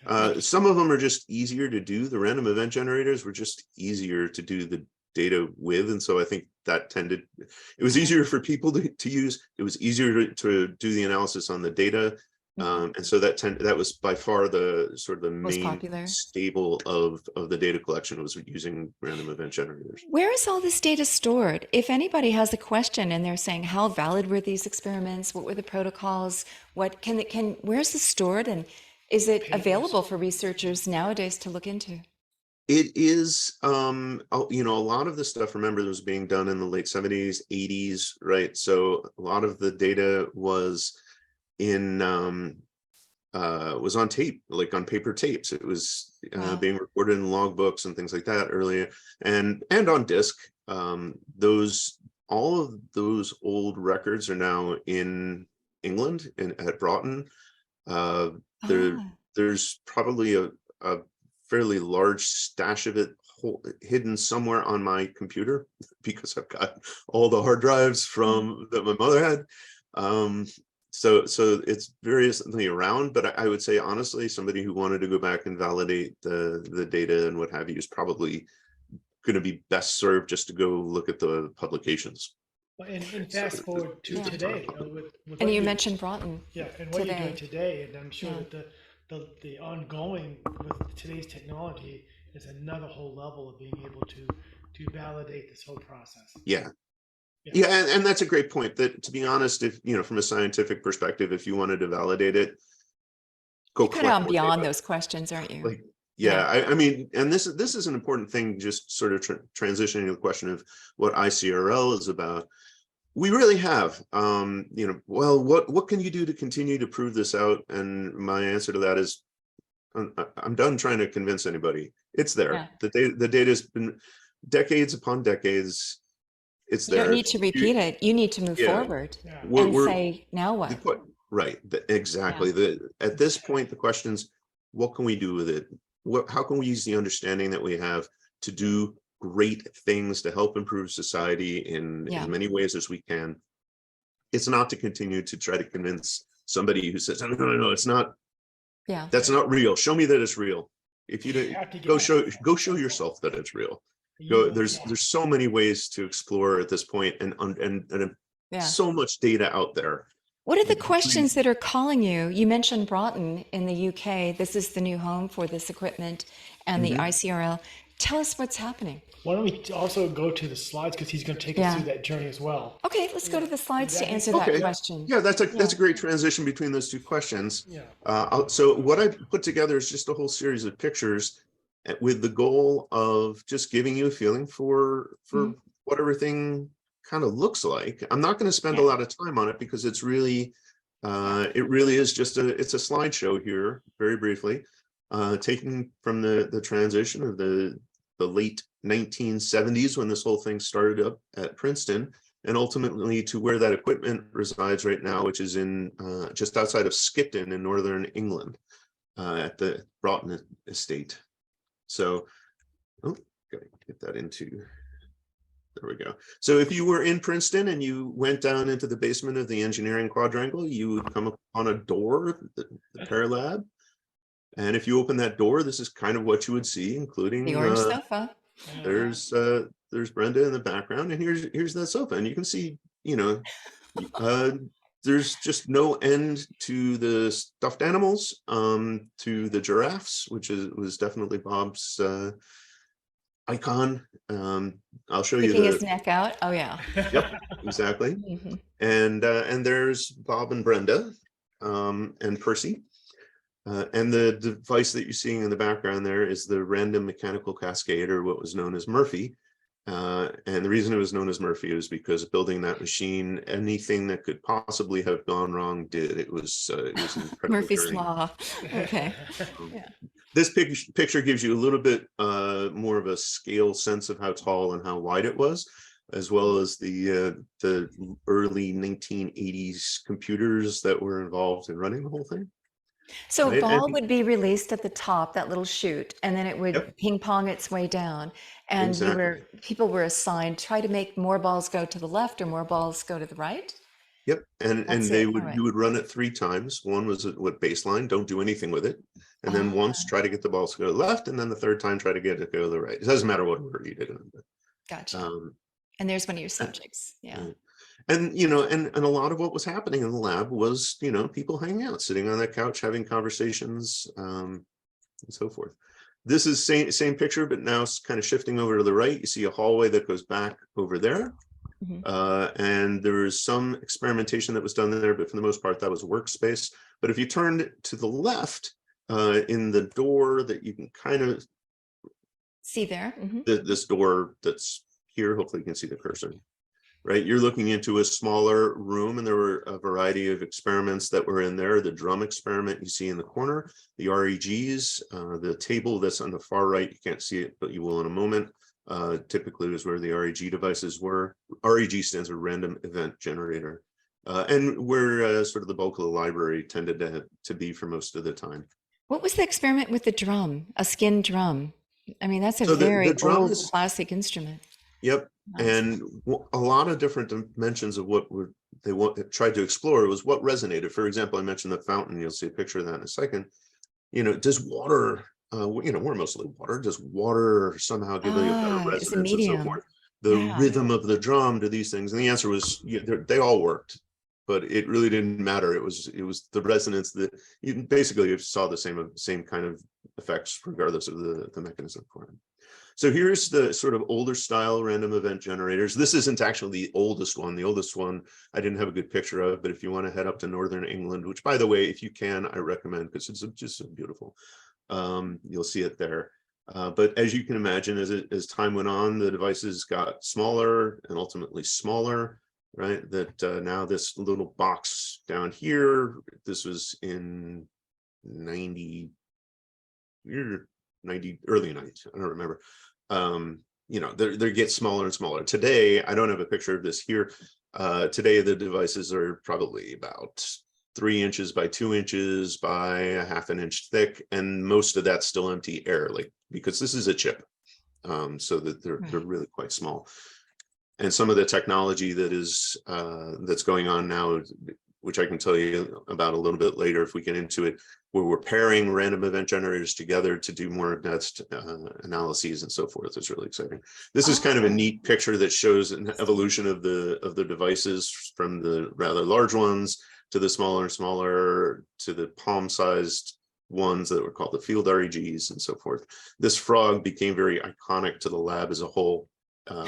Okay. Some of them are just easier to do. The random event generators were just easier to do the data with, and so I think that it was easier for people to use. It was easier to do the analysis on the data, and so that was by far the sort of the Most main popular. stable of the data collection, was using random event generators. Where is all this data stored? If anybody has a question and they're saying, how valid were these experiments? What were the protocols? What where's this stored? And is it available for researchers nowadays to look into? It is, a lot of the stuff, remember, was being done in the late 70s, 80s, right? So a lot of the data was was on tape, like on paper tapes. It was Wow. being recorded in logbooks and things like that earlier, and on disk. All of those old records are now in England at Broughton. There's probably a fairly large stash of it hidden somewhere on my computer, because I've got all the hard drives that my mother had. So it's variously around, but I would say, honestly, somebody who wanted to go back and validate the data and what have you is probably going to be best served just to go look at the publications. And fast forward to today, with And what you mentioned Broughton. Yeah, and what today. you're doing today, and I'm sure that the ongoing with today's technology is another whole level of being able to validate this whole process. Yeah, and that's a great point. That, to be honest, if from a scientific perspective, if you wanted to validate it, go You're kind of collect beyond data. those questions, aren't you? Like, I mean, and this is an important thing, just sort of transitioning to the question of what ICRL is about. We really have, well, what can you do to continue to prove this out? And my answer to that is, I'm done trying to convince anybody. It's there. Yeah. The data has been decades upon decades. It's You there. don't need to repeat it. You need to move forward and say, now what? Right. Exactly. At this point, the question's, what can we do with it? How can we use the understanding that we have to do great things to help improve society in as many ways as we can? It's not to continue to try to convince somebody who says, no, it's not. Yeah, that's not real. Show me that it's real. If you don't, go show yourself that it's real. There's so many ways to explore at this point, and so much data out there. What are the questions that are calling you? You mentioned Broughton in the UK. This is the new home for this equipment and the ICRL. Tell us what's happening. Why don't we also go to the slides, because he's going to take us through that journey as well. Okay, let's go to the slides to answer that question. Yeah, that's a great transition between those two questions. So what I put together is just a whole series of pictures with the goal of just giving you a feeling for what everything kind of looks like. I'm not going to spend a lot of time on it, because it's really it really is just it's a slideshow here, very briefly, taken from the transition of the late 1970s, when this whole thing started up at Princeton, and ultimately to where that equipment resides right now, which is in just outside of Skipton in northern England, at the Broughton estate. So, gotta get that into. There we go. So if you were in Princeton and you went down into the basement of the engineering quadrangle, you would come upon a door, the Paralab. And if you open that door, this is kind of what you would see, including the orange sofa. There's Brenda in the background, and here's that sofa, and you can see, there's just no end to the stuffed animals, to the giraffes, which was definitely Bob's icon. I'll show you Sticking his neck out. Oh yeah. Yep, exactly. And there's Bob and Brenda, and Percy. And the device that you're seeing in the background there is the random mechanical cascade, or what was known as Murphy. And the reason it was known as Murphy is because building that machine, anything that could possibly have gone wrong did. It was Murphy's Law. Okay. This picture gives you a little bit more of a scale sense of how tall and how wide it was, as well as the early 1980s computers that were involved in running the whole thing. So a right? ball And would be released at the top, that little chute, and then it yep, would ping pong its way down. And exactly. people were assigned, try to make more balls go to the left or more balls go to the right. Yep, and That's it. All you right. would run it 3 times. One was at what baseline, don't do anything with it, and then Ah, once try to get the balls to go to the left, and then the third time try to get it to go to the right. It doesn't matter what order you did it in, but, gotcha. And there's one of your and, subjects. Yeah. and you know, and a lot of what was happening in the lab was, you know, people hanging out, sitting on that couch, having conversations, and so forth. This is same picture, but now it's kind of shifting over to the right. You see a hallway that goes back over there. Mhm. And there is some experimentation that was done there, but for the most part, that was workspace. But if you turned to the left, in the door that you can kind of, See there? this door that's here, hopefully you can see the cursor, right? You're looking into a smaller room, and there were a variety of experiments that were in there. The drum experiment you see in the corner, the REGs, the table that's on the far right, you can't see it, but you will in a moment. Typically was where the REG devices were. REG stands for Random Event Generator, and where sort of the bulk of the library tended to be for most of the time. What was the experiment with the drum? A skin drum. I mean, that's a So the very old drums, classic instrument. yep, Nice. and a lot of different dimensions of what tried to explore was what resonated. For example, I mentioned the fountain. You'll see a picture of that in a second. You know, does water, you know, we're mostly water. Does water somehow give you a better Ah, it's a resonance and so medium. forth? The Yeah. rhythm of the drum to these things, and the answer was yeah, they all worked, but it really didn't matter. It was the resonance that you basically saw the same kind of effects regardless of the mechanism for it. So here's the sort of older style random event generators. This isn't actually the oldest one. The oldest one I didn't have a good picture of, but if you want to head up to Northern England, which by the way, if you can, I recommend because it's just so beautiful. You'll see it there. But as you can imagine, as time went on, the devices got smaller and ultimately smaller, right? That now this little box down here, this was in 90, 90, early 90s, I don't remember. You know, they get smaller and smaller. Today, I don't have a picture of this here. Today, the devices are probably about 3 inches by 2 inches by a half an inch thick, and most of that's still empty air, like because this is a chip, so that they're Right. really quite small. And some of the technology that is that's going on now, which I can tell you about a little bit later if we get into it, where we're pairing random event generators together to do more advanced analyses and so forth. It's really exciting. This is kind of a Oh, neat picture that shows an interesting. evolution of the devices from the rather large ones to the smaller and smaller to the palm-sized ones that were called the field REGs and so forth. This frog became very iconic to the lab as a whole. I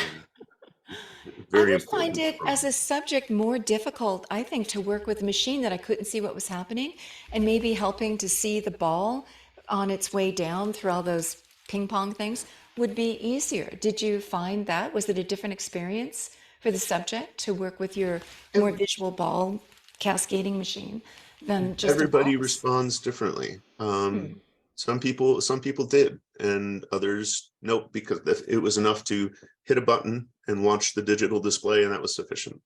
Very would find important it frog. as a subject more difficult, I think, to work with a machine that I couldn't see what was happening and maybe helping to see the ball on its way down through all those ping pong things would be easier. Did you find that? Was it a different experience for the subject to work with your more visual ball cascading machine than just a Everybody box? responds differently. Hmm. Some people did, and others nope, because it was enough to hit a button and watch the digital display, and that was sufficient.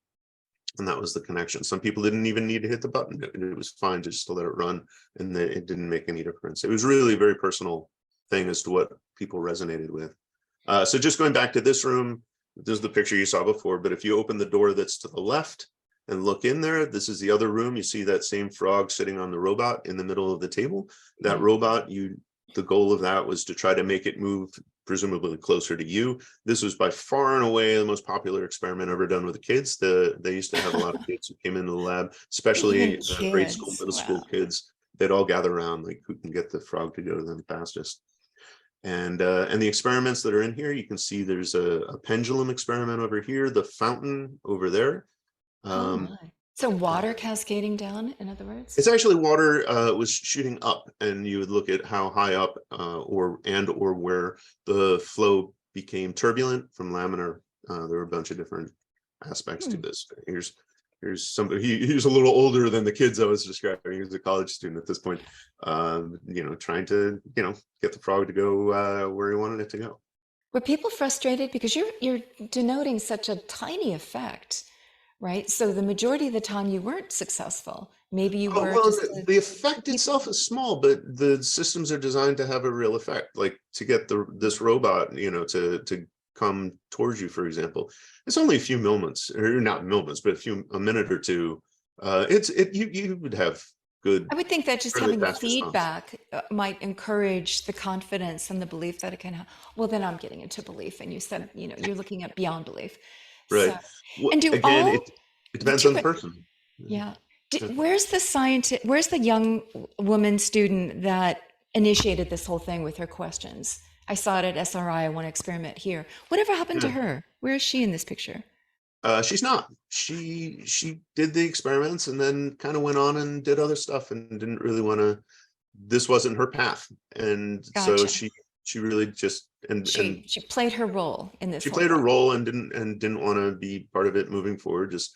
And that was the connection. Some people didn't even need to hit the button. It was fine just to let it run, and it didn't make any difference. It was really a very personal thing as to what people resonated with. So just going back to this room, this is the picture you saw before, but if you open the door that's to the left and look in there, this is the other room. You see that same frog sitting on the robot in the middle of the table. That Yeah. robot, the goal of that was to try to make it move presumably closer to you. This was by far and away the most popular experiment ever done with the kids. They used to have a lot of kids who came into the lab, Even especially grade school, kids. middle school Wow. kids. They'd all gather around, like who can get the frog to go to them fastest. And the experiments that are in here, you can see there's a pendulum experiment over here, the fountain over there. Oh Um, my. So water cascading down, in other words? it's actually water was shooting up, and you would look at how high up or where the flow became turbulent from laminar. There were a bunch of different aspects to Hmm. this. Here's somebody. He's a little older than the kids I was describing. He was a college student at this point. You know, trying to get the frog to go where he wanted it to go. Were people frustrated because you're denoting such a tiny effect, right? So the majority of the time you weren't successful Maybe you Oh, were well, just the effect you- itself is small, but the systems are designed to have a real effect. Like to get this robot, to come towards you, for example, it's only a few moments, or not moments, but a minute or two. You would have good, I would think that just fairly having the fast response. feedback might encourage the confidence and the belief that it can. Well, then I'm getting into belief, and you said, you're looking at beyond belief. So, Right. Well, and do again, all it depends two on the person. Yeah. Where's the scientist? Where's the young woman student that initiated this whole thing with her questions? I saw it at SRI. I want to experiment here. Whatever happened to Yeah. her? Where is she in this picture? She's not. She did the experiments and then kind of went on and did other stuff and didn't really want to. This wasn't her path, and so Gotcha. she really just and She played her role in this she whole played her thing. role and didn't want to be part of it moving forward. Just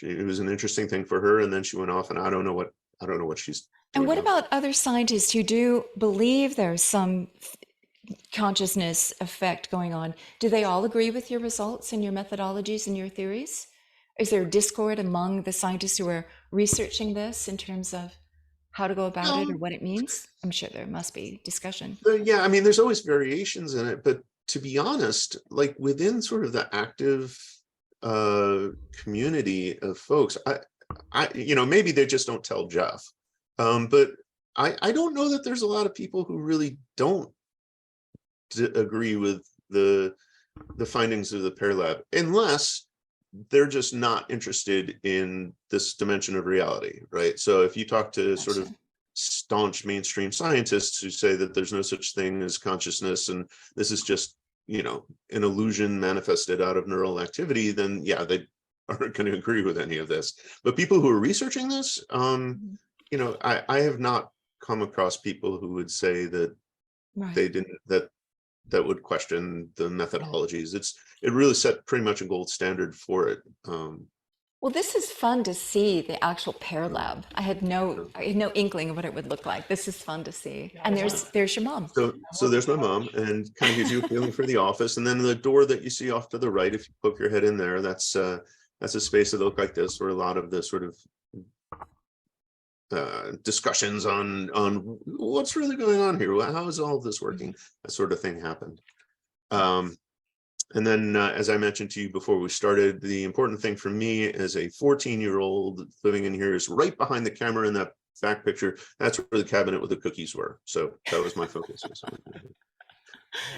it was an interesting thing for her, and then she went off, and I don't know what she's And doing what now. about other scientists who do believe there's some consciousness effect going on? Do they all agree with your results and your methodologies and your theories? Is there discord among the scientists who are researching this in terms of how to go about it or No, what it means? I'm sure there must be discussion. yeah, I mean, there's always variations in it, but to be honest, like within sort of the active community of folks, maybe they just don't tell Jeff, but I don't know that there's a lot of people who really don't agree with the findings of the Pear Lab, unless they're just not interested in this dimension of reality, right? So if you talk to sort of Gotcha. staunch mainstream scientists who say that there's no such thing as consciousness and this is just, an illusion manifested out of neural activity, then yeah, they aren't going to agree with any of this. But people who are researching this, Mhm. I have not come across people who would say that Right. they didn't that would question the methodologies. It really set pretty much a gold standard for it. Well, this is fun to see the actual Pear Lab. I had no inkling of what it would look like. This is fun to see. And there's your mom. So there's my mom, and kind of gives you a feeling for the office. And then the door that you see off to the right, if you poke your head in there, that's a space that look like this, where a lot of the sort of discussions on what's really going on here, how is all of this working, that sort of thing happened. And then, as I mentioned to you before we started, the important thing for me as a 14-year-old living in here is right behind the camera in that back picture. That's where the cabinet with the cookies were. So that was my focus.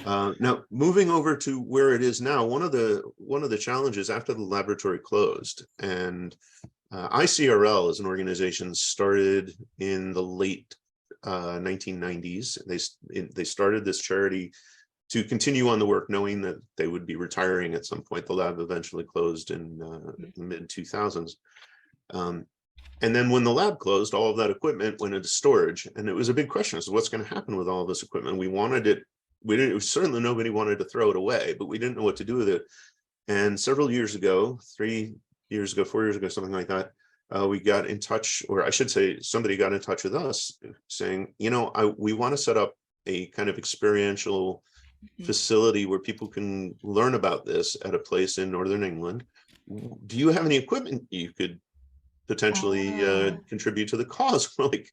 Now, moving over to where it is now, one of the challenges after the laboratory closed, and ICRL as an organization started in the late 1990s. They started this charity to continue on the work, knowing that they would be retiring at some point. The lab eventually closed in the mid 2000s. And then when the lab closed, all of that equipment went into storage. And it was a big question as to what's going to happen with all this equipment. We wanted it. Certainly nobody wanted to throw it away, but we didn't know what to do with it. And several years ago, 3 years ago, 4 years ago, something like that, we got in touch, or I should say somebody got in touch with us saying, we want to set up a kind of experiential facility where people can learn about this at a place in Northern England. Do you have any equipment you could potentially Oh, contribute to the cause? We're like,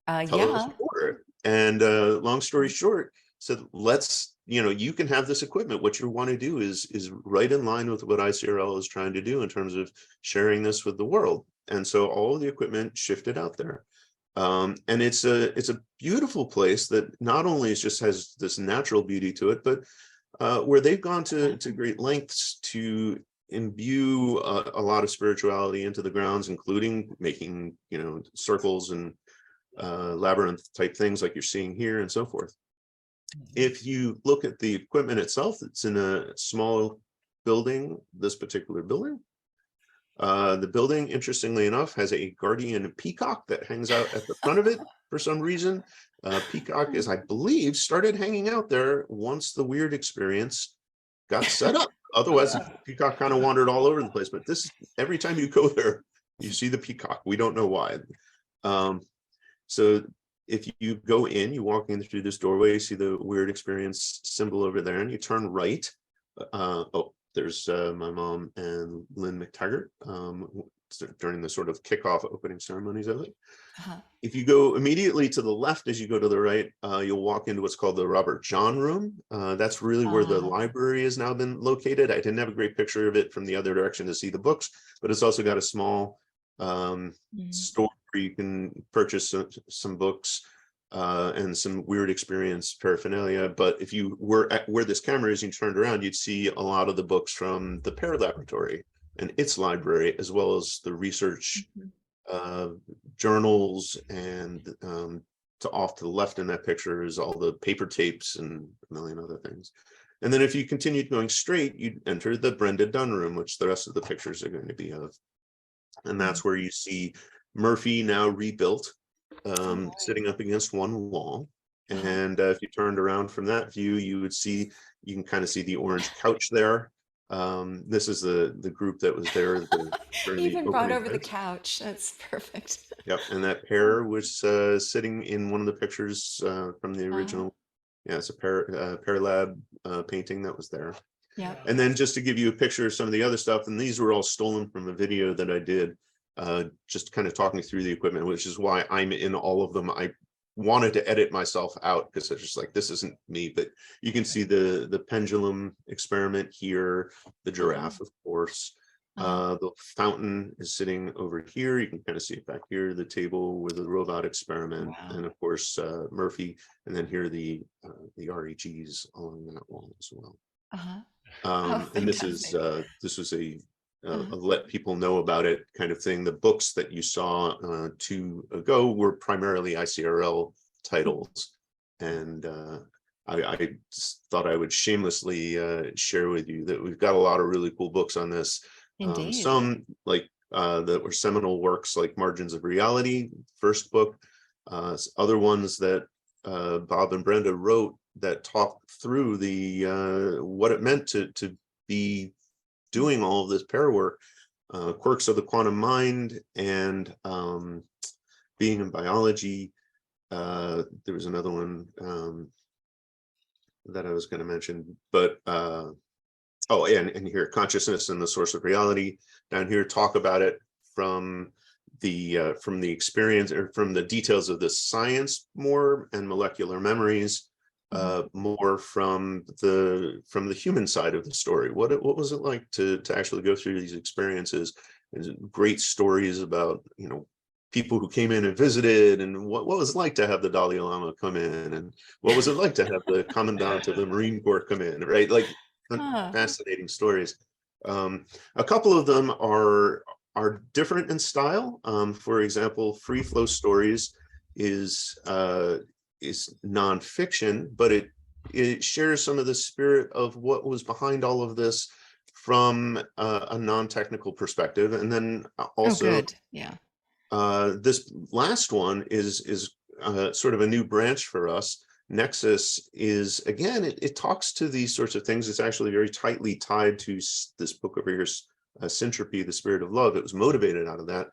tell us yeah. more. And long story short, said, let's, you can have this equipment. What you want to do is right in line with what ICRL is trying to do in terms of sharing this with the world. And so all of the equipment shifted out there. And it's a beautiful place that not only just has this natural beauty to it, but where they've gone to great lengths to imbue a lot of spirituality into the grounds, including making, circles and labyrinth type things like you're seeing here and so forth. If you look at the equipment itself, it's in a small building, this particular building. The building, interestingly enough, has a guardian peacock that hangs out at the front of it for some reason. Peacock is, I believe, started hanging out there once the weird experience got set up. Otherwise, the peacock kind of wandered all over the place. But every time you go there, you see the peacock. We don't know why. So if you go in, you walk in through this doorway, you see the weird experience symbol over there, and you turn right. There's my mom and Lynn McTaggart. during the sort of kickoff opening ceremonies of it. Uh-huh. If you go immediately to the left as you go to the right, you'll walk into what's called the Robert John Room. That's really where the library has now been located. I didn't have a great picture of it from the other direction to see the books, but it's also got a small store where you can purchase some books and some weird experience paraphernalia. But if you were at where this camera is, and you turned around, you'd see a lot of the books from the Pear Laboratory and its library, as well as the research journals, and to off to the left in that picture is all the paper tapes and a million other things. And then if you continued going straight, you'd enter the Brenda Dunne room, which the rest of the pictures are going to be of. And that's where you see Murphy, now rebuilt, sitting up against one wall. And if you turned around from that view, you can kind of see the orange couch there. This is the group that was there. Even brought over the couch. That's perfect. Yep, and that pear was sitting in one of the pictures from the original. Yeah, it's a pear lab painting that was there. Yeah. And then just to give you a picture of some of the other stuff, and these were all stolen from a video that I did, just kind of talking through the equipment, which is why I'm in all of them. I wanted to edit myself out because I was just like, this isn't me. But you can see the pendulum experiment here, the giraffe, of course. The fountain is sitting over here. You can kind of see it back here, the table with the robot experiment, and of course Murphy, and then here the REGs along that wall as well. And this was a let people know about it kind of thing. The books that you saw 2 ago were primarily ICRL titles, and I just thought I would shamelessly share with you that we've got a lot of really cool books on this. Some like that were seminal works like Margins of Reality, first book, other ones that Bob and Brenda wrote that talked through the what it meant to be doing all of this pair work, Quirks of the Quantum Mind, and Being in Biology. There was another one that I was going to mention, but oh, and here, Consciousness and the Source of Reality. Down here, talk about it from the experience, or from the details of the science more, and molecular memories more from the human side of the story. What was it like to actually go through these experiences? There's great stories about, people who came in and visited, and what was it like to have the Dalai Lama come in, and what was it like to have the commandant of the Marine Corps come in, right? Like, fascinating stories. A couple of them are different in style. For example, Free Flow Stories is nonfiction, but it shares some of the spirit of what was behind all of this from a non-technical perspective. And then also, this last one is sort of a new branch for us. Nexus is, again, it talks to these sorts of things. It's actually very tightly tied to this book over here, Syntropy, the Spirit of Love. It was motivated out of that.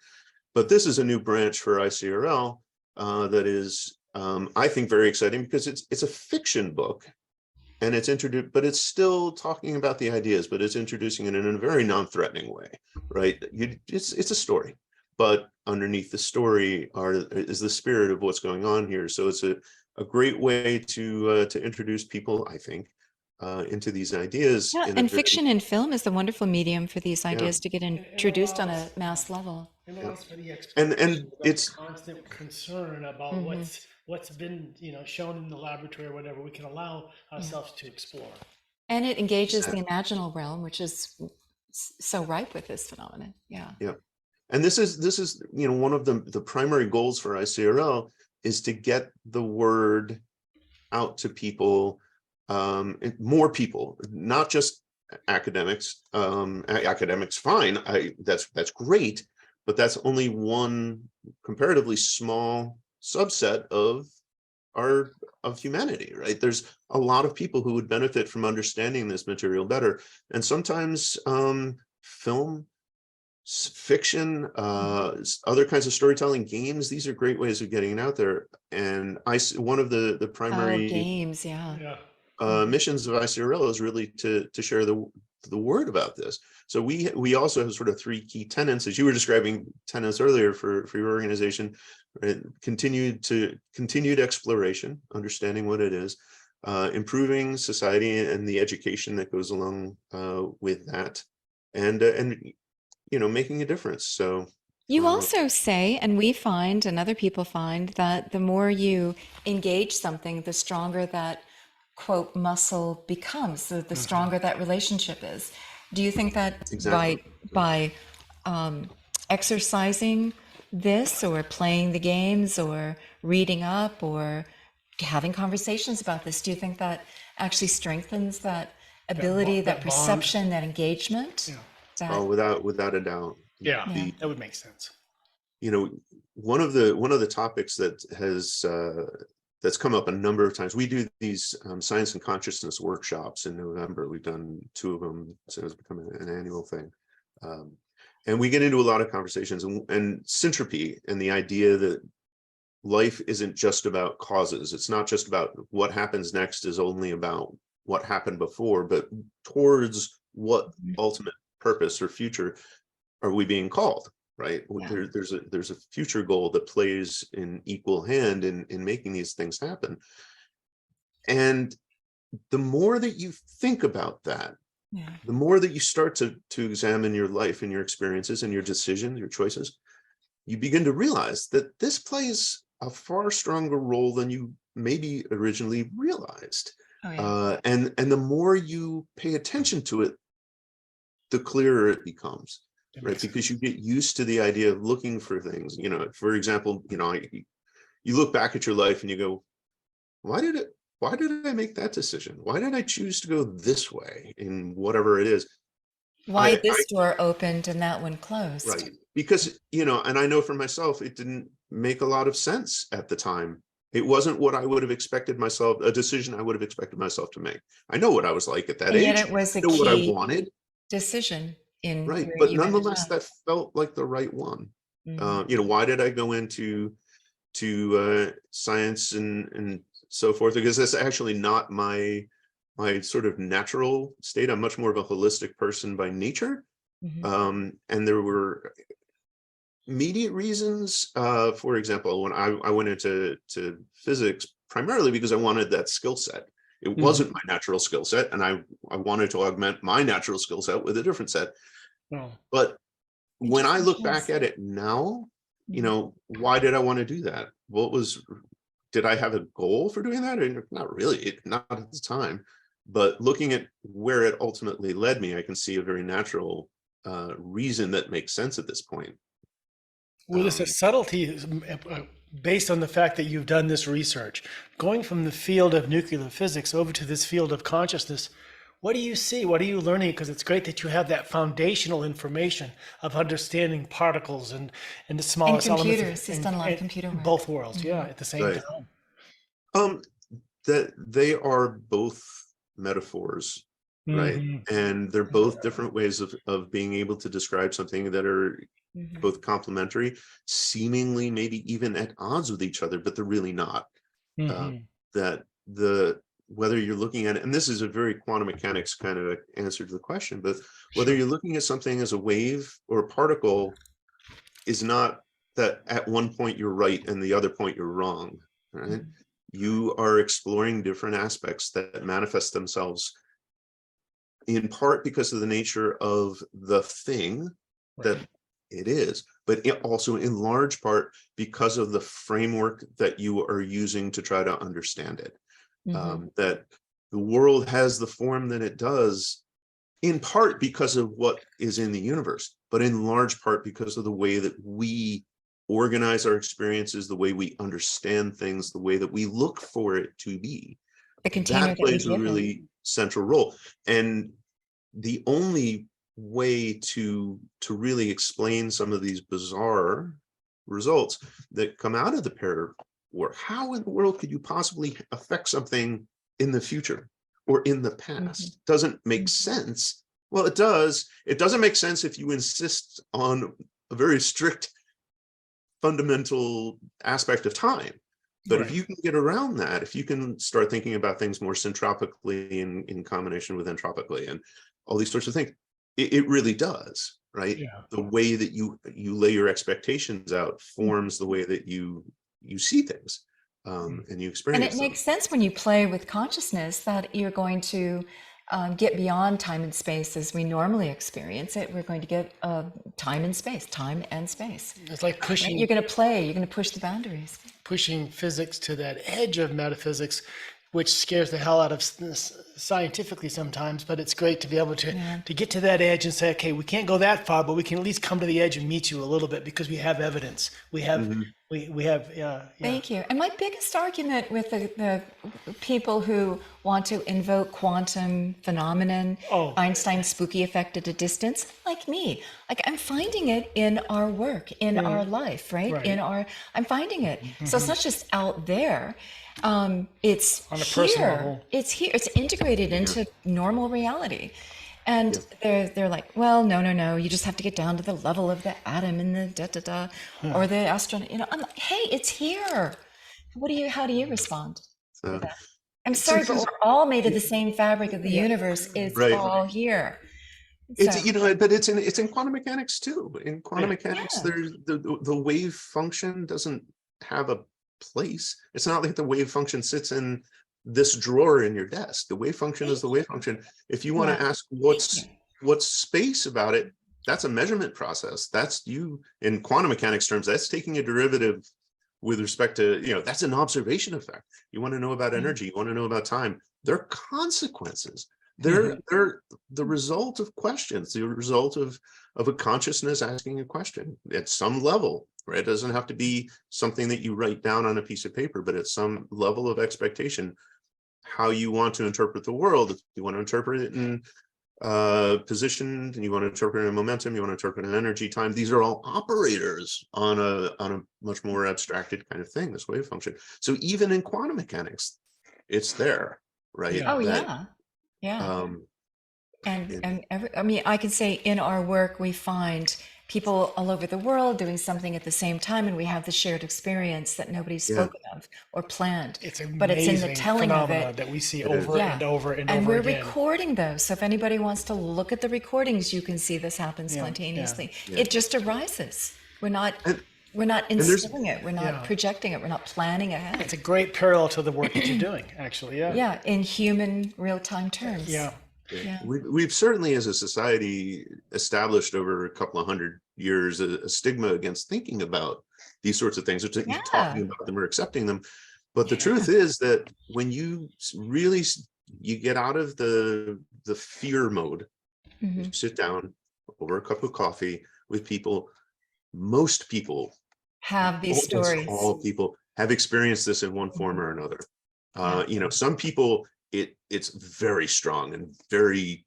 But this is a new branch for ICRL that is, I think, very exciting, because it's a fiction book, and it's introduced, but it's still talking about the ideas, but it's introducing it in a very non-threatening way, right? It's a story, but underneath the story is the spirit of what's going on here. So it's a great way to introduce people, I think, into these ideas. Yeah, and fiction and film is the wonderful medium for these ideas to get introduced on a mass level. It allows for the exploration, and it's constant concern about what's been shown in the laboratory or whatever. We can allow ourselves to explore. And it engages the imaginal realm, which is so ripe with this phenomenon. Yeah. And this is one of the primary goals for ICRL is to get the word out to people, more people, not just academics. Academics, fine, that's great, but that's only one comparatively small subset of humanity, right? There's a lot of people who would benefit from understanding this material better, and sometimes film, fiction, other kinds of storytelling, games, these are great ways of getting it out there. And one of the primary games, yeah. missions of ICRL is really to share the word about this. So we also have sort of three key tenets, as you were describing tenets earlier for your organization, right? Continued exploration, understanding what it is, improving society and the education that goes along with that, and making a difference. So You also say, and we find, and other people find, that the more you engage something, the stronger that quote muscle becomes, the stronger that relationship is. Do you think that exactly. by exercising this, or playing the games, or reading up, or having conversations about this, do you think that actually strengthens that ability, that bond. perception, that engagement? Oh, without a doubt. Yeah, Yeah. that would make sense. One of the topics that has that's come up a number of times. We do these science and consciousness workshops in November. We've done 2 of them, so it's become an annual thing. And we get into a lot of conversations and syntropy, and the idea that life isn't just about causes. It's not just about what happens next is only about what happened before, but towards what ultimate purpose or future are we being called, right? Yeah. There's a future goal that plays in equal hand in making these things happen. And the more that you think about that, Yeah. the more that you start to examine your life and your experiences and your decisions, your choices, you begin to realize that this plays a far stronger role than you maybe originally realized. Oh, yeah. And the more you pay attention to it, the clearer it becomes, right? Because you get used to the idea of looking for things. For example, you look back at your life and you go, why did I make that decision? Why did I choose to go this way in whatever it is? Why this door opened and that one closed? Right. Because, and I know for myself, it didn't make a lot of sense at the time. It wasn't what I would have expected myself, a decision I would have expected myself to make. I know what I was like at that And age. yet it was I a know what I key wanted. decision in Right. where But you ended nonetheless, up. that felt like the right one. Mhm. Why did I go into science and so forth? Because that's actually not my sort of natural state. I'm much more of a holistic person by nature. Mhm. And there were immediate reasons. For example, when I went into physics, primarily because I wanted that skill set. It wasn't my natural skill set, and I wanted to augment my natural skill set with a different set. But when I Interesting look choice. back at it now, Mhm. why did I want to do that? Did I have a goal for doing that? Not really, not at the time. But looking at where it ultimately led me, I can see a very natural reason that makes sense at this point. Well, there's a subtlety based on the fact that you've done this research. Going from the field of nuclear physics over to this field of consciousness, what do you see? What are you learning? Because it's great that you have that foundational information of understanding particles and the And smallest elements computers. He's done a lot of computer in work. both worlds, yeah, at the same Right. time. That they are both metaphors, right? And they're both different ways of being able to describe something that are Mhm. both complementary, seemingly maybe even at odds with each other, but they're really not. That whether you're looking at it, and this is a very quantum mechanics kind of answer to the question, but whether you're looking at something as a wave or a particle is not that at one point you're right and the other point you're wrong, right? Mhm. You are exploring different aspects that manifest themselves in part because of the nature of the thing that it is, but also in large part because of the framework that you are using to try to understand it. Mhm. That the world has the form that it does in part because of what is in the universe, but in large part because of the way that we organize our experiences, the way we understand things, the way that we look for it to be. The container That that we plays a give it. really central role. And the only way to really explain some of these bizarre results that come out of the pair were, how in the world could you possibly affect something in the future or in the past? Doesn't make sense. Well, it does. It doesn't make sense if you insist on a very strict fundamental aspect of time. But if Right. you can get around that, if you can start thinking about things more centropically in combination with entropically and all these sorts of things, it really does, right? Yeah. The way that you lay your expectations out forms the way that you see things, and you And it experience them. makes sense when you play with consciousness that you're going to get beyond time and space as we normally experience it. We're going to get time and space. It's like Right? You're going to play, you're going to push the boundaries. pushing physics to that edge of metaphysics, which scares the hell out of scientifically sometimes. But it's great to be able to get to that edge and say, okay, we can't go that far, but we can at least come to the edge and meet you a little bit because we have evidence. We have Mhm. we have yeah. Thank you. And my biggest argument with the people who want to invoke quantum phenomenon, Oh. Einstein's spooky effect at a distance, like me, like I'm finding it in our work, in our life, right? Right. I'm finding it. So it's not just out there. It's On a personal here. level. It's here. It's integrated into normal reality. And Yeah. they're like, well, no, you just have to get down to the level of the atom and the da da da, or the astronaut. You know, I'm like, hey, it's here. How do you respond to So, that? I'm so sorry, but we're all made of the same fabric of the Yeah. universe. It's right. all here. It's So, but it's in quantum mechanics too. In quantum mechanics, yeah. there's the wave function doesn't have a place. It's not like the wave function sits in this drawer in your desk. The wave function is the wave function. If you want Right. to ask Thank you. what's space about it, that's a measurement process. That's you in quantum mechanics terms. That's taking a derivative with respect to, that's an observation effect. You want to know about energy. You want to know about time. They're consequences. They're the result of questions, the result of a consciousness asking a question at some level, right? It doesn't have to be something that you write down on a piece of paper, but at some level of expectation, how you want to interpret the world. If you want to interpret it in position, and you want to interpret it in momentum, you want to interpret it in energy, time. These are all operators on a much more abstracted kind of thing, this wave function. So even in quantum mechanics, it's there, right? Yeah. Oh, That yeah. um And I mean, I can say in our work, we find people all over the world doing something at the same time, and we have the shared experience that nobody's spoken of or planned. It's But it's in the amazing telling of phenomena it. that we see It is. over Yeah. and over and And over we're again. recording those. So if anybody wants to look at the recordings, you can see this happen Yeah, spontaneously. yeah. It just arises. We're not And there's- instilling it. We're not Yeah. projecting it. We're not planning ahead. It's a great parallel to the work that you're doing, actually. Yeah. Yeah, in human real-time terms. Yeah. Yeah. We've certainly as a society established over a couple of hundred years a stigma against thinking about these sorts of things, or Yeah. talking about them or accepting them. But the truth is that when you really you get out of the fear mode, Mhm. you sit down over a cup of coffee with people, most people, Have these almost stories. all people have experienced this in one form or another. Some people it's very strong and very,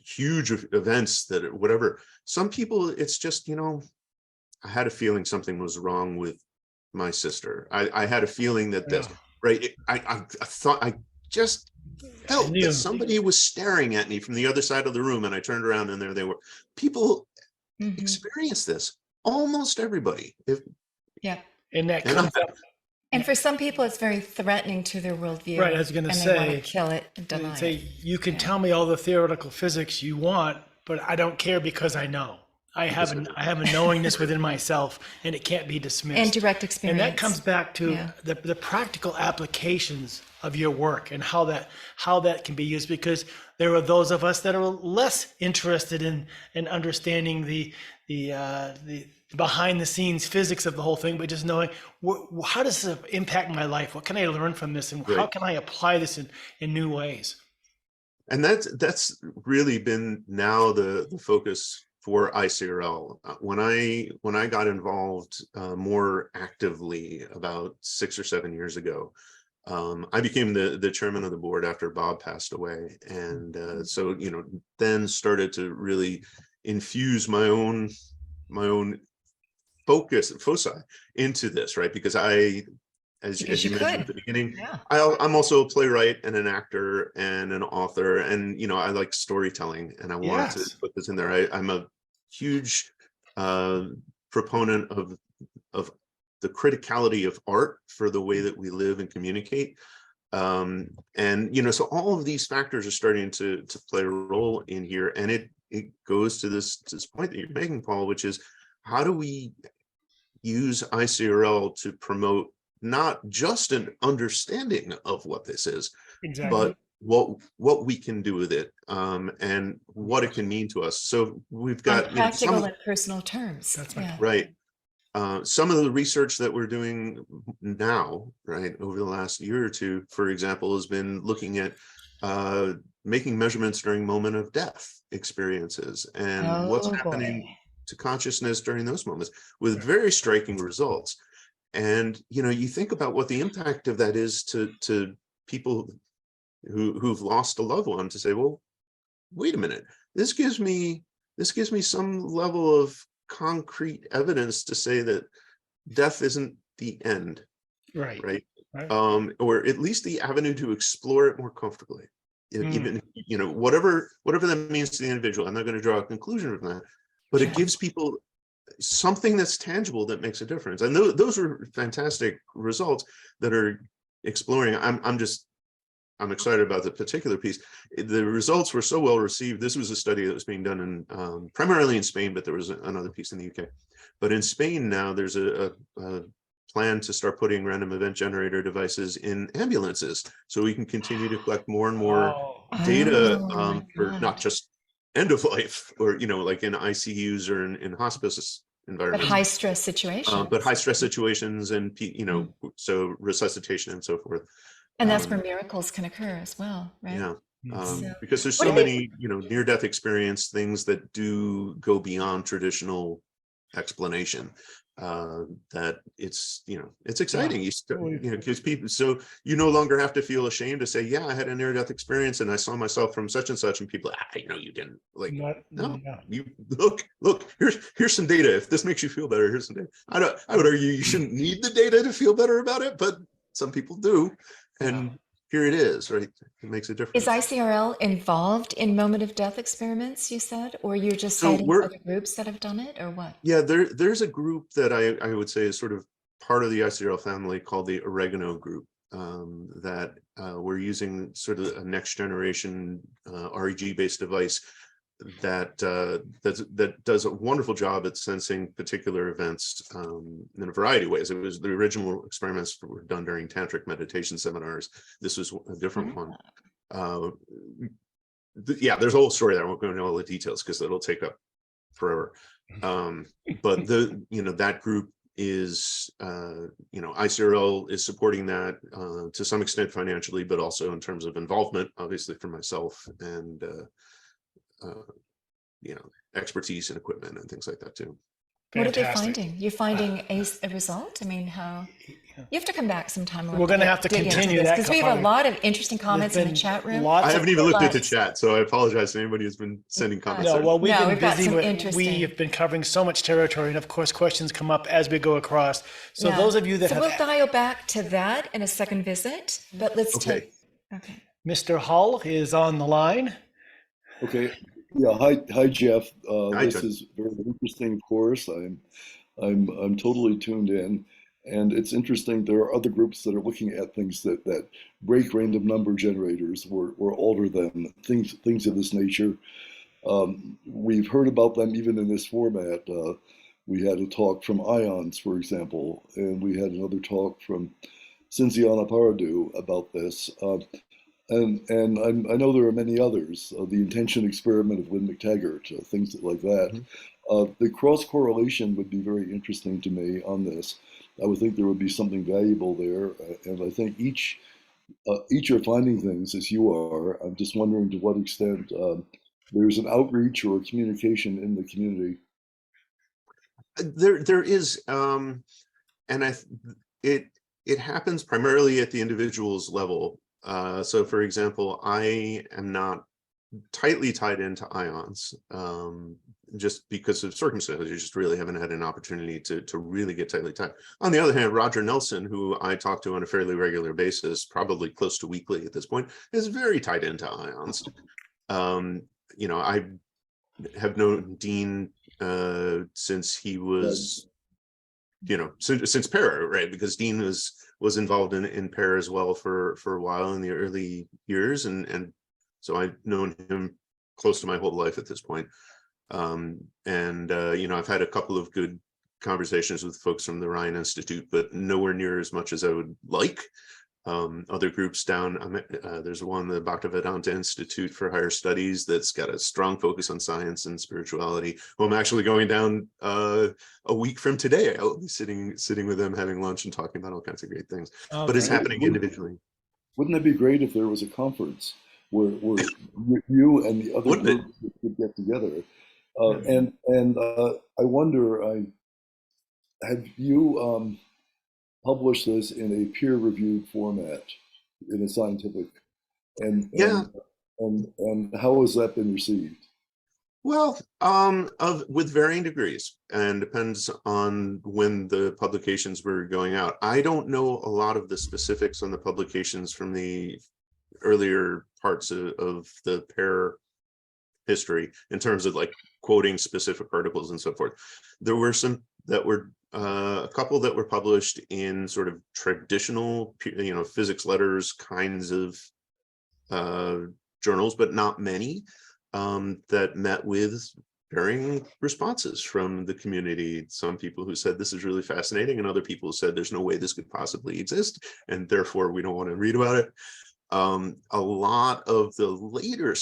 huge events that are whatever. Some people it's just, I had a feeling something was wrong with my sister. I had a feeling that this, Yeah. right? I thought I just felt knew. that somebody was staring at me from the other side of the room, and I turned around and there they were. People Mhm. experience this. Almost everybody. Yeah. And that And comes up. And for some people, it's very threatening to their worldview. Right, I was gonna and they want say, to kill it and deny Say, it. you can tell me all the theoretical physics you want, but I don't care because I know. I have a knowingness within myself, and it can't be dismissed. And direct And experience. that comes back to Yeah. the practical applications of your work and how that can be used, because there are those of us that are less interested in understanding the behind the scenes physics of the whole thing, but just knowing how does this impact my life? What can I learn from this, and how Right. can I apply this in new ways? And that's really been now the focus for ICRL. When I got involved more actively about 6 or 7 years ago, I became the chairman of the board after Bob passed away, and so then started to really infuse my own foci into this, right? Because as Because you you mentioned could. at the beginning, Yeah. I'm also a playwright and an actor and an author, and I like storytelling, and I wanted Yes. to put this in there. I'm a huge proponent of the criticality of art for the way that we live and communicate. And, you know, so all of these factors are starting to play a role in here. And it goes to this point that you're making, Paul, which is how do we use ICRL to promote not just an understanding of what this is, Exactly. but what we can do with it, and what it can mean to us. So we've got, On you know, practical and personal terms. That's my point. right. Some of the research that we're doing now, right, over the last year or two, for example, has been looking at making measurements during moment of death experiences and what's Oh happening boy. to consciousness during those moments, with very striking results. And, you know, you think about what the impact of that is to people who've lost a loved one, to say, well, wait a minute, this gives me some level of concrete evidence to say that death isn't the end, Right. right? Right. Or at least the avenue to explore it more comfortably. Even, you know, whatever that means to the individual. I'm not going to draw a conclusion from that, but it gives people something that's tangible that makes a difference. And those are fantastic results that are exploring. I'm excited about the particular piece. The results were so well received. This was a study that was being done in primarily in Spain, but there was another piece in the UK. But in Spain now, there's a plan to start putting random event generator devices in ambulances, so we can continue to collect more and more data Oh my for God. not just end of life, or, you know, like in ICUs or in hospice But environments, high stress situations. but high stress situations, and, you know, so resuscitation and so forth. And that's where miracles can occur as well, right? Yeah, So because there's what so do they many, you know, near-death experience things that do go beyond traditional explanation, that it's, you know, it's exciting. You start, you know, gives people, so you no longer have to feel ashamed to say, yeah, I had a near-death experience and I saw myself from such and such, and people, you know, you didn't, like, no, you look, here's some data. If this makes you feel better, here's some data. I would argue you shouldn't need the data to feel better about it, but some people do. And here it is, right? It makes a Is difference. ICRL involved in moment of death experiments, you said, or you're just So citing other groups that have done it, or what? yeah, there's a group that I would say is sort of part of the ICRL family called the Oregano Group, that we're using sort of a next generation REG-based device that does a wonderful job at sensing particular events in a variety of ways. It was the original experiments were done during tantric meditation seminars. This was a different one. Yeah, there's a whole story there. I won't go into all the details because it'll take up forever. But you know, that group is, you know, ICRL is supporting that to some extent financially, but also in terms of involvement, obviously, for myself, and you know, expertise and equipment and things like that too. What are they finding? You're finding a result? I mean, how? You have to come back sometime. We're going to have to continue that because we have a lot of interesting comments in the chat room. I haven't even looked at the chat, so I apologize to anybody who's been sending comments. No, well, we've been got busy some with, interesting. we have been covering so much territory, and of course, questions come up as we go across. So those of you that have, we'll dial back to that in a second visit, but let's take. Okay. Mr. Hull is on the line. Okay. Yeah. Hi, Jeff. Hi, This Jeff. is very interesting, of course. I'm totally tuned in, and it's interesting. There are other groups that are looking at things that break random number generators or alter them, things of this nature. We've heard about them even in this format. We had a talk from Ions, for example, and we had another talk from Cynthiana Paradu about this. And I know there are many others. The intention experiment of Lynn McTaggart, things like that. The cross correlation would be very interesting to me on this. I would think there would be something valuable there, and I think each are finding things as you are. I'm just wondering to what extent there's an outreach or communication in the community. There is, and it happens primarily at the individual's level. So, for example, I am not tightly tied into Ions, just because of circumstances. You just really haven't had an opportunity to really get tightly tied. On the other hand, Roger Nelson, who I talk to on a fairly regular basis, probably close to weekly at this point, is very tied into Ions. You know, I have known Dean since he was since PAIR, right? Because Dean was involved in PAIR as well for a while in the early years, and so I've known him close to my whole life at this point. I've had a couple of good conversations with folks from the Ryan Institute, but nowhere near as much as I would like. Other groups down, there's one, the Bhaktivedanta Institute for Higher Studies, that's got a strong focus on science and spirituality. Well, I'm actually going down a week from today. I'll be sitting with them, having lunch and talking about all kinds of great things. But it's happening individually. Wouldn't it be great if there was a conference where you and the other groups could get together? I wonder, have you published this in a peer-reviewed format, in a scientific, and how has that been received? Well, with varying degrees, and depends on when the publications were going out. I don't know a lot of the specifics on the publications from the earlier parts of the PAIR history in terms of like quoting specific articles and so forth. There were some that were a couple that were published in sort of traditional, physics letters kinds of journals, but not many, that met with varying responses from the community. Some people who said this is really fascinating, and other people who said there's no way this could possibly exist, and therefore we don't want to read about it. A lot of the later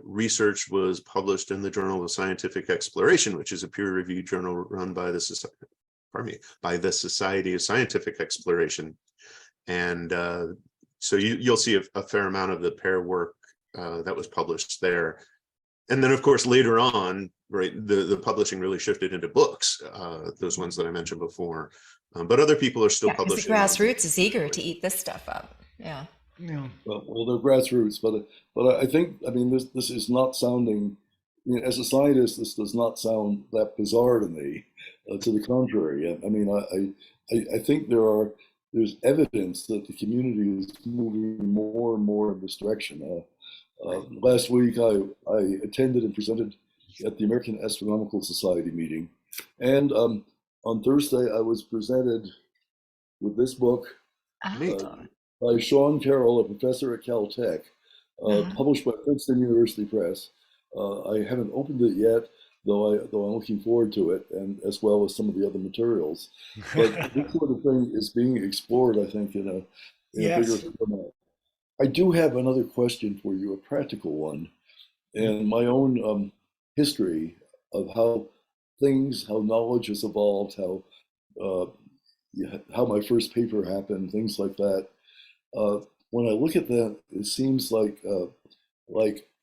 research was published in the Journal of Scientific Exploration, which is a peer-reviewed journal run by the Society of Scientific Exploration. And so you'll see a fair amount of the PAIR work that was published there. And then, of course, later on, right, the publishing really shifted into books, those ones that I mentioned before. But other people are still publishing. The grassroots is eager to eat this stuff up. Yeah. Yeah. Well, they're grassroots, but I think, this is not sounding, as a scientist, this does not sound that bizarre to me. To the contrary, I think there's evidence that the community is moving more and more in this direction. Last week, I attended and presented at the American Astronomical Society meeting, and on Thursday I was presented with this book. By Sean Carroll, a professor at Caltech, published by Princeton University Press. I haven't opened it yet, though I'm looking forward to it, and as well as some of the other materials. But this sort of thing is being explored, I think, in a bigger format. I do have another question for you, a practical one, and my own history of how knowledge has evolved, how my first paper happened, things like that. When I look at that, it seems like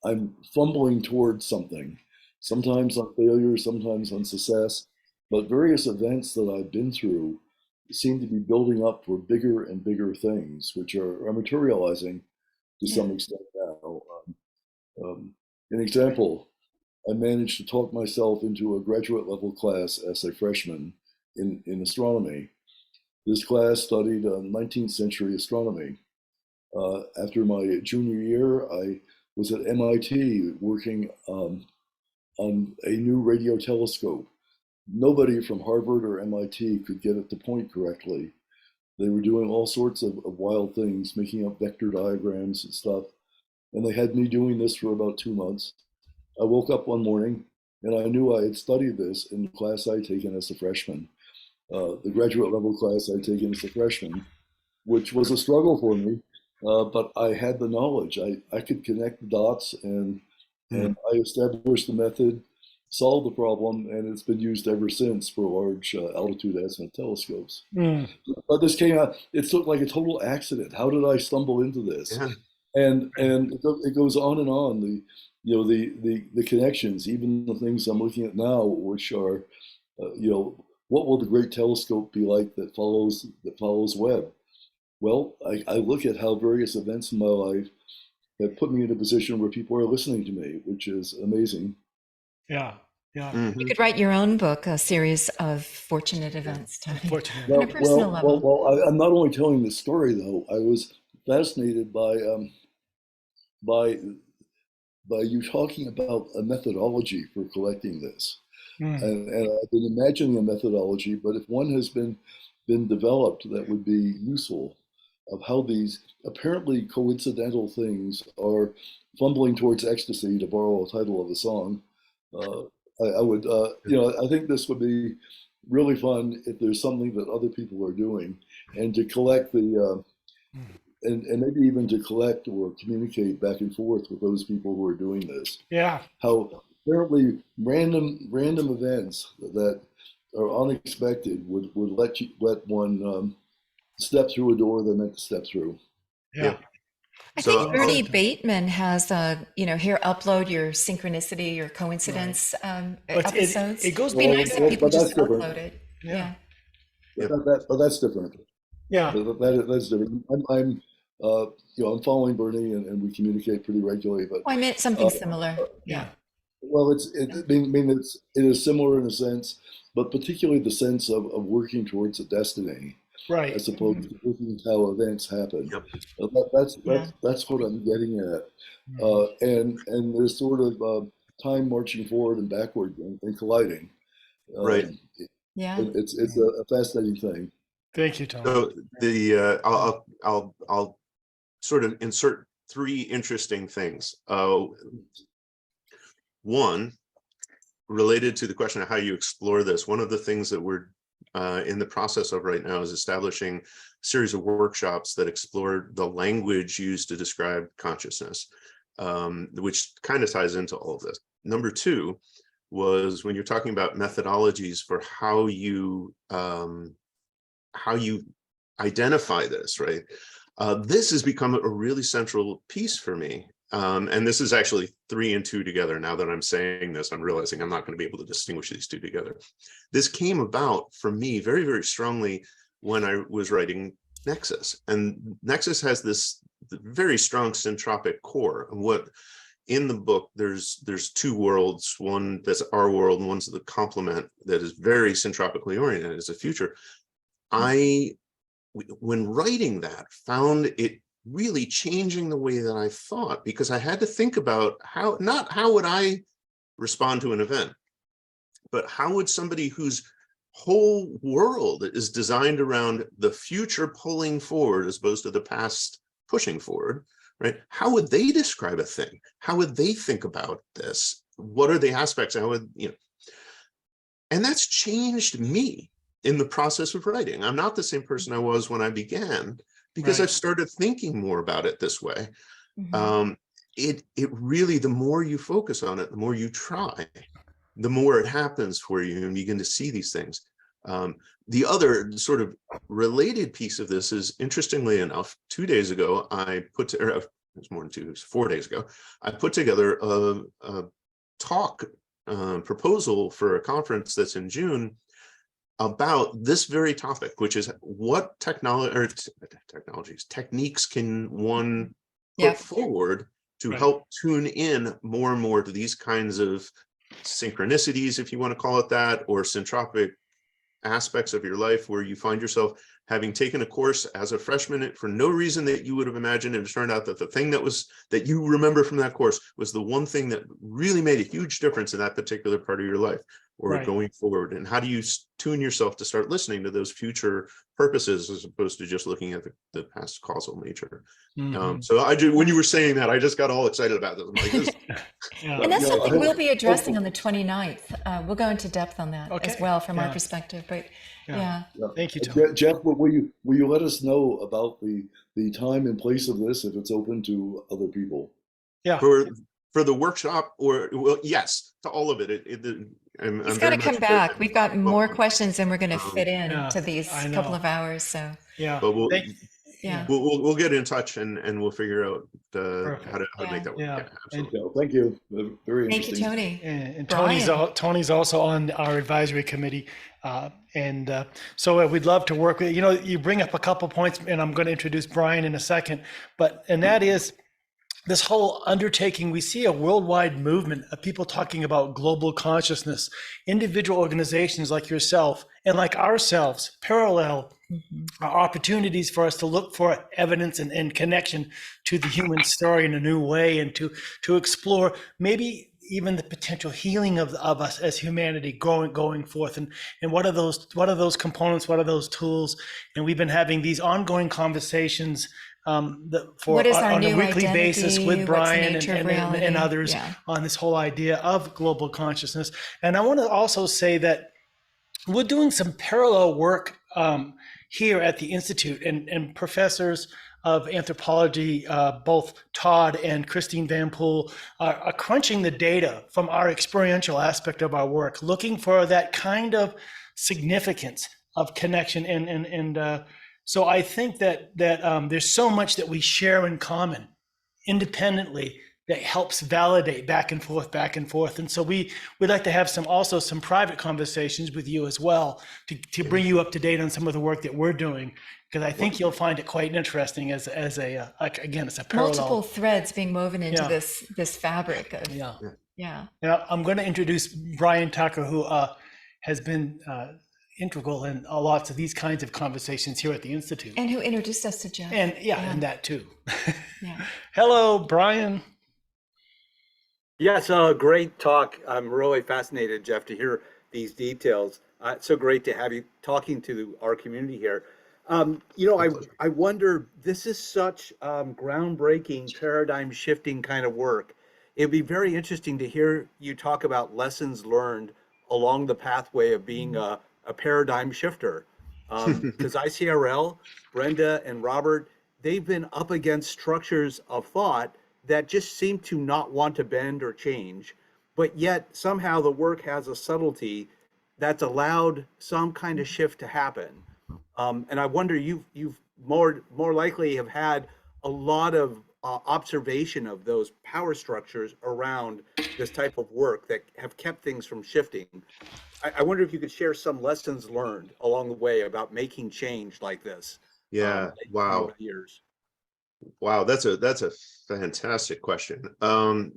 I'm fumbling towards something, sometimes on failure, sometimes on success, but various events that I've been through seem to be building up for bigger and bigger things, which are materializing to some extent now. An example, I managed to talk myself into a graduate level class as a freshman in astronomy. This class studied 19th century astronomy. After my junior year, I was at MIT working on a new radio telescope. Nobody from Harvard or MIT could get it to point correctly. They were doing all sorts of wild things, making up vector diagrams and stuff. And they had me doing this for about 2 months. I woke up one morning and I knew I had studied this in the class I'd taken as a freshman. The graduate level class I'd taken as a freshman, which was a struggle for me, but I had the knowledge. I could connect the dots, and I established the method, solved the problem, and it's been used ever since for large altitude azimuth telescopes. But this came out, it looked like a total accident. How did I stumble into this? Yeah. And it goes on and on. The connections, even the things I'm looking at now, which are, what will the great telescope be like that follows Webb? Well, I look at how various events in my life have put me in a position where people are listening to me, which is amazing. Yeah. You could write your own book, a series of fortunate events, Tony. Unfortunately. On a personal level. Well, I'm not only telling this story though. I was fascinated by you talking about a methodology for collecting this. Mm. And I've been imagining a methodology, but if one has been developed that would be useful, of how these apparently coincidental things are fumbling towards ecstasy, to borrow a title of a song. Uh, I would, I think this would be really fun if there's something that other people are doing, and to collect and maybe even to collect or communicate back and forth with those people who are doing this. Yeah. How apparently random events that are unexpected would let one step through a door they're meant to step through. Yeah. I So think Bernie Bateman has here, upload your synchronicity, your coincidence episodes. It goes It'd be nice if people but that's just different. upload it. Yeah. Yeah. But that's different. Yeah. That's different. I'm following Bernie, and we communicate pretty regularly. But Oh, I meant something similar. Yeah. well, it is similar in a sense, but particularly the sense of working towards a destiny, Right. as opposed to looking at how events happen. Yep. That's what I'm getting at, and there's sort of time marching forward and backward and colliding. Right. Yeah. It's a fascinating thing. Thank you, Tony. So I'll sort of insert three interesting things. One, related to the question of how you explore this, one of the things that we're in the process of right now is establishing a series of workshops that explore the language used to describe consciousness, which kind of ties into all of this. Number two was when you're talking about methodologies for how you identify this, right? This has become a really central piece for me. And this is actually 3 and 2 together. Now that I'm saying this, I'm realizing I'm not going to be able to distinguish these two together. This came about for me very, very strongly when I was writing Nexus. And Nexus has this very strong syntropic core. And what in the book, there's 2 worlds, one that's our world and one's the complement that is very syntropically oriented as a future. When writing that, found it really changing the way that I thought, because I had to think about not how would I respond to an event, but how would somebody whose whole world is designed around the future pulling forward as opposed to the past pushing forward, right? How would they describe a thing? How would they think about this? What are the aspects? How would, and that's changed me in the process of writing. I'm not the same person I was when I began, because I've started thinking more about it this way. Mm-hmm. It really, the more you focus on it, the more you try, the more it happens for you and begin to see these things. The other sort of related piece of this is, interestingly enough, 2 days ago, it's more than 2 weeks, 4 days ago, I put together a talk proposal for a conference that's in June about this very topic, which is what techniques can one put forward to help tune in more and more to these kinds of synchronicities, if you want to call it that, or syntropic aspects of your life where you find yourself having taken a course as a freshman for no reason that you would have imagined, and it turned out that the thing that you remember from that course was the one thing that really made a huge difference in that particular part of your life or going forward. And how do you tune yourself to start listening to those future purposes as opposed to just looking at the past causal nature? Mm-hmm. So when you were saying that, I just got all excited about this. I'm like, this. And that's something we'll be addressing on the 29th. We'll go into depth on that as well from our perspective. But thank you, Tom. Jeff, will you let us know about the time and place of this if it's open to other people? Yeah. For the workshop, yes, to all of it. He's got to come back. We've got more questions than we're going to fit in to these couple of hours. So but we'll get in touch and we'll figure out how to make that work. Yeah, absolutely. Thank you. Very Thank interesting. you, Tony. And Tony's also on our advisory committee. So we'd love to work with you. You bring up a couple points, and I'm going to introduce Brian in a second. And that is this whole undertaking. We see a worldwide movement of people talking about global consciousness. Individual organizations like yourself and like ourselves parallel opportunities for us to look for evidence and connection to the human story in a new way, and to explore maybe even the potential healing of us as humanity going forth, and what are those components, what are those tools, and we've been having these ongoing conversations What is our on a new weekly basis identity? with What's the Brian nature of and reality? others Yeah. on this whole idea of global consciousness. And I want to also say that we're doing some parallel work here at the Institute, and professors of anthropology, both Todd and Christine Van Poel, are crunching the data from our experiential aspect of our work, looking for that kind of significance of connection. And so I think that there's so much that we share in common independently that helps validate back and forth. And so we'd like to have some private conversations with you as well to bring you up to date on some of the work that we're doing, because I think you'll find it quite interesting as again, it's a parallel. Multiple threads being woven into Yeah. this fabric of, Yeah. yeah. And I'm going to introduce Brian Tucker, who has been integral in lots of these kinds of conversations here at the Institute. And who introduced us to Jeff. And and that too. Yeah. Hello, Brian. Yes, great talk. I'm really fascinated, Jeff, to hear these details. It's so great to have you talking to our community here. I wonder, this is such groundbreaking, paradigm shifting kind of work. It'd be very interesting to hear you talk about lessons learned along the pathway of being a paradigm shifter. Because ICRL, Brenda and Robert, they've been up against structures of thought that just seem to not want to bend or change, but yet somehow the work has a subtlety that's allowed some kind of shift to happen. And I wonder, you've more likely have had a lot of observation of those power structures around this type of work that have kept things from shifting. I wonder if you could share some lessons learned along the way about making change like this. Yeah. Wow. Over the years. Wow, that's a fantastic question. And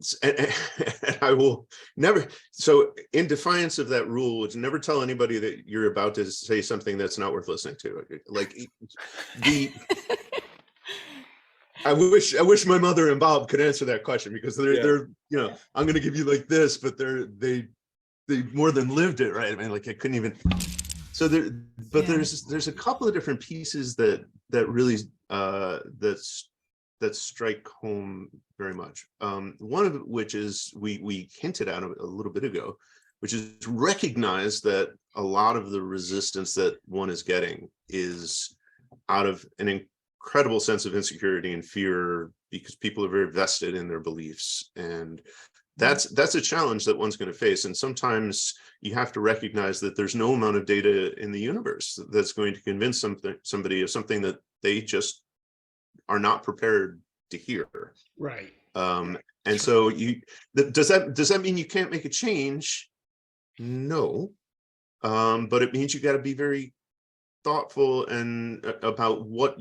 I will never, so in defiance of that rule, is never tell anybody that you're about to say something that's not worth listening to. Like I wish my mother and Bob could answer that question, because they're I'm going to give you like this, but they more than lived it, right? I mean, like I couldn't even. So there's a couple of different pieces that really that strike home very much. One of which is we hinted at a little bit ago, which is recognize that a lot of the resistance that one is getting is out of an incredible sense of insecurity and fear, because people are very vested in their beliefs, and that's a challenge that one's going to face. And sometimes you have to recognize that there's no amount of data in the universe that's going to convince somebody of something that they just are not prepared to hear. Right. And so does that mean you can't make a change? No. But it means you got to be very thoughtful and about what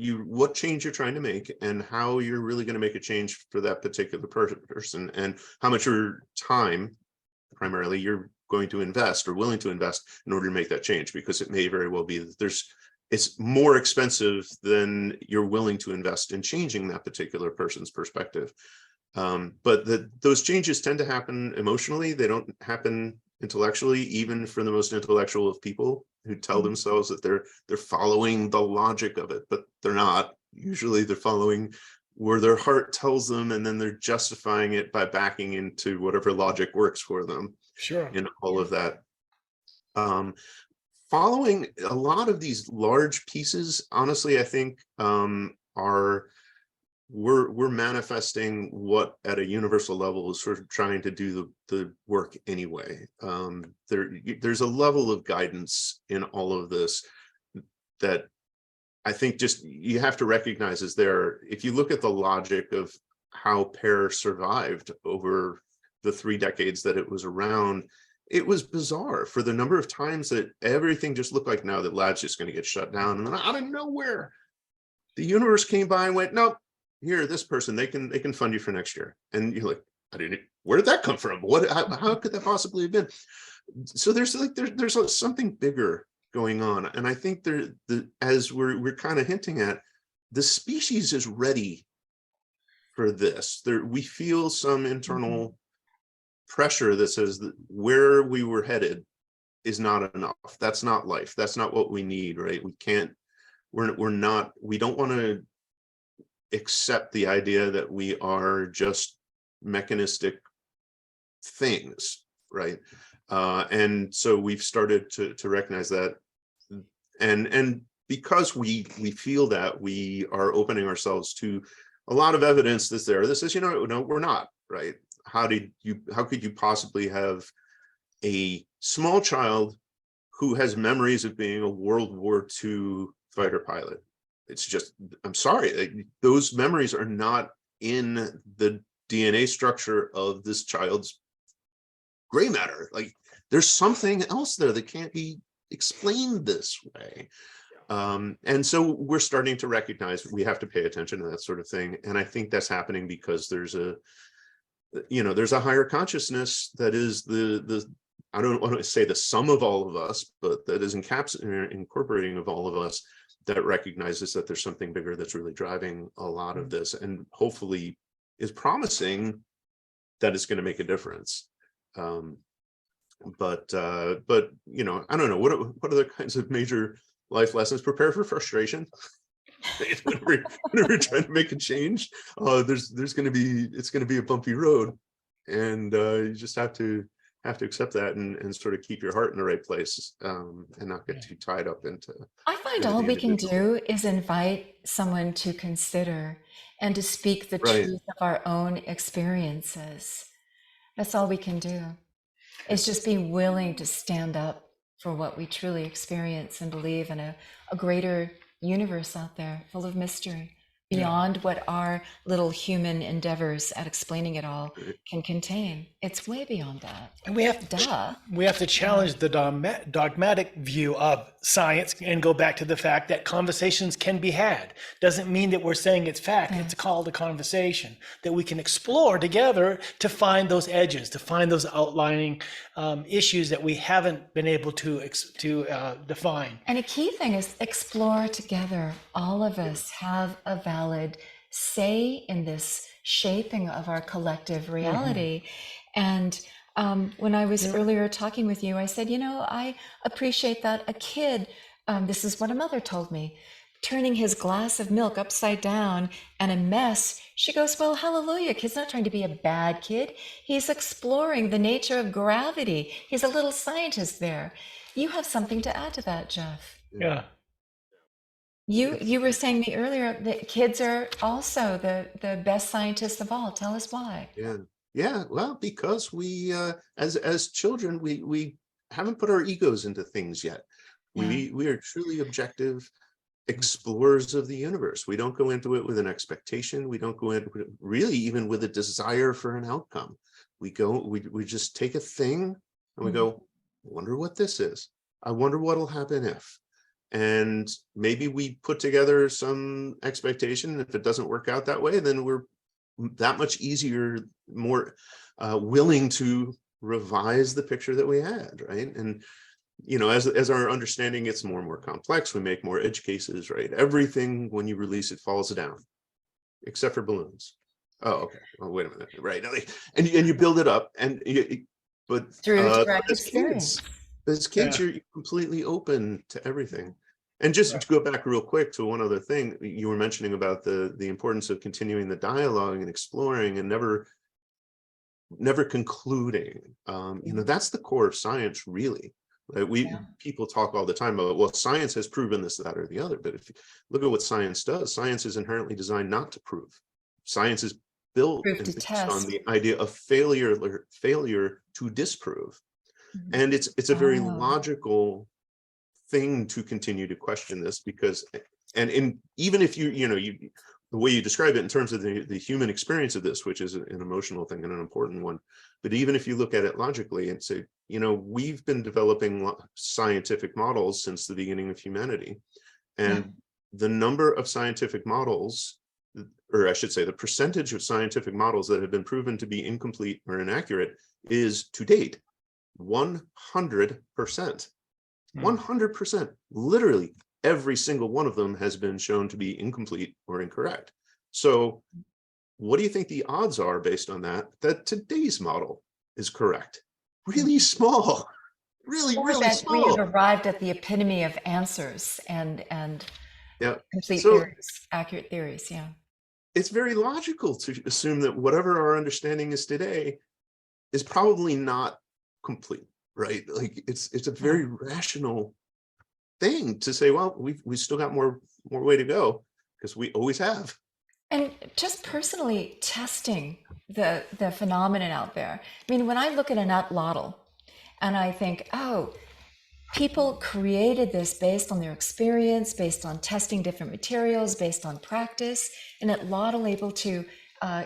change you're trying to make, and how you're really going to make a change for that particular person, and how much your time primarily you're going to invest or willing to invest in order to make that change, because it may very well be that it's more expensive than you're willing to invest in changing that particular person's perspective. But those changes tend to happen emotionally. They don't happen intellectually, even for the most intellectual of people who tell themselves that they're following the logic of it, but they're not. Usually they're following where their heart tells them, and then they're justifying it by backing into whatever logic works for them. Sure. In all of that. Following a lot of these large pieces, honestly, I think we're manifesting what at a universal level is sort of trying to do the work anyway. There's a level of guidance in all of this that I think just you have to recognize is there. If you look at the logic of how PAIR survived over the 3 decades that it was around, it was bizarre for the number of times that everything just looked like, now that lab's just going to get shut down, and then out of nowhere the universe came by and went, nope, here, this person, they can fund you for next year. And you're like, where did that come from? How could that possibly have been? So there's something bigger going on, and I think as we're kind of hinting at, the species is ready for this. We feel some internal pressure that says that where we were headed is not enough. That's not life. That's not what we need, right? We can't, we don't want to accept the idea that we are just mechanistic things, right? And so we've started to recognize that, and because we feel that, we are opening ourselves to a lot of evidence that's there that says, no, we're not, right? How could you possibly have a small child who has memories of being a World War II fighter pilot? It's just, I'm sorry, those memories are not in the DNA structure of this child's gray matter. Like, there's something else there that can't be explained this way. And so we're starting to recognize we have to pay attention to that sort of thing. And I think that's happening because there's a higher consciousness that is I don't want to say the sum of all of us, but that is incorporating of all of us, that recognizes that there's something bigger that's really driving a lot of this, and hopefully is promising that it's going to make a difference. But I don't know, what other kinds of major life lessons? Prepare for frustration. whenever you're trying to make a change, it's going to be a bumpy road, and you just have to accept that and sort of keep your heart in the right place, and not get too tied up into. I find all we can do is invite someone to consider and to speak the truth of our own experiences. That's all we can do. It's just being willing to stand up for what we truly experience and believe in a greater universe out there full of mystery beyond what our little human endeavors at explaining it all can contain. It's way beyond that. And we have to challenge the dogmatic view of science and go back to the fact that conversations can be had. Doesn't mean that we're saying it's fact. It's called a conversation that we can explore together to find those edges, to find those outlining issues that we haven't been able to define. And a key thing is explore together. All of us have a valid say in this shaping of our collective reality. And when I was earlier talking with you, I said, I appreciate that a kid, this is what a mother told me, turning his glass of milk upside down and a mess. She goes, well, hallelujah. Kid's not trying to be a bad kid. He's exploring the nature of gravity. He's a little scientist there. You have something to add to that, Jeff. Yeah. You were saying to me earlier that kids are also the best scientists of all. Tell us why. Yeah. Well, because we, as children, we haven't put our egos into things yet. We are truly objective explorers of the universe. We don't go into it with an expectation. We don't go into it really even with a desire for an outcome. We just take a thing and we go, I wonder what this is. I wonder what'll happen if. And maybe we put together some expectation. If it doesn't work out that way, then we're that much easier, more willing to revise the picture that we had, right? And as our understanding gets more and more complex, we make more edge cases, right? Everything, when you release it, falls down, except for balloons. Oh, okay. Oh, wait a minute, right? And you build it up, but through direct experience. As kids, you're completely open to everything. And just to go back real quick to one other thing, you were mentioning about the importance of continuing the dialogue and exploring and never concluding. That's the core of science, really. Right? People talk all the time about, well, science has proven this, that, or the other. But if you look at what science does, science is inherently designed not to prove. Science is built and based on the idea of failure to disprove. And it's a very logical thing to continue to question this, because even if the way you describe it in terms of the human experience of this, which is an emotional thing and an important one, but even if you look at it logically and say, we've been developing scientific models since the beginning of humanity, and the number of scientific models, or I should say the percentage of scientific models that have been proven to be incomplete or inaccurate is, to date, 100%. 100%. Literally every single one of them has been shown to be incomplete or incorrect. So what do you think the odds are, based on that today's model is correct. Really small, really, Or really that we have small. arrived at the epitome of answers and Yeah. complete So theories, accurate theories. Yeah. it's very logical to assume that whatever our understanding is today is probably not complete, right? Like it's a very rational thing to say, well, we still got more way to go, because we always have. And just personally testing the phenomenon out there. I mean, when I look at an utloddle and I think, oh, people created this based on their experience, based on testing different materials, based on practice, and utloddle able to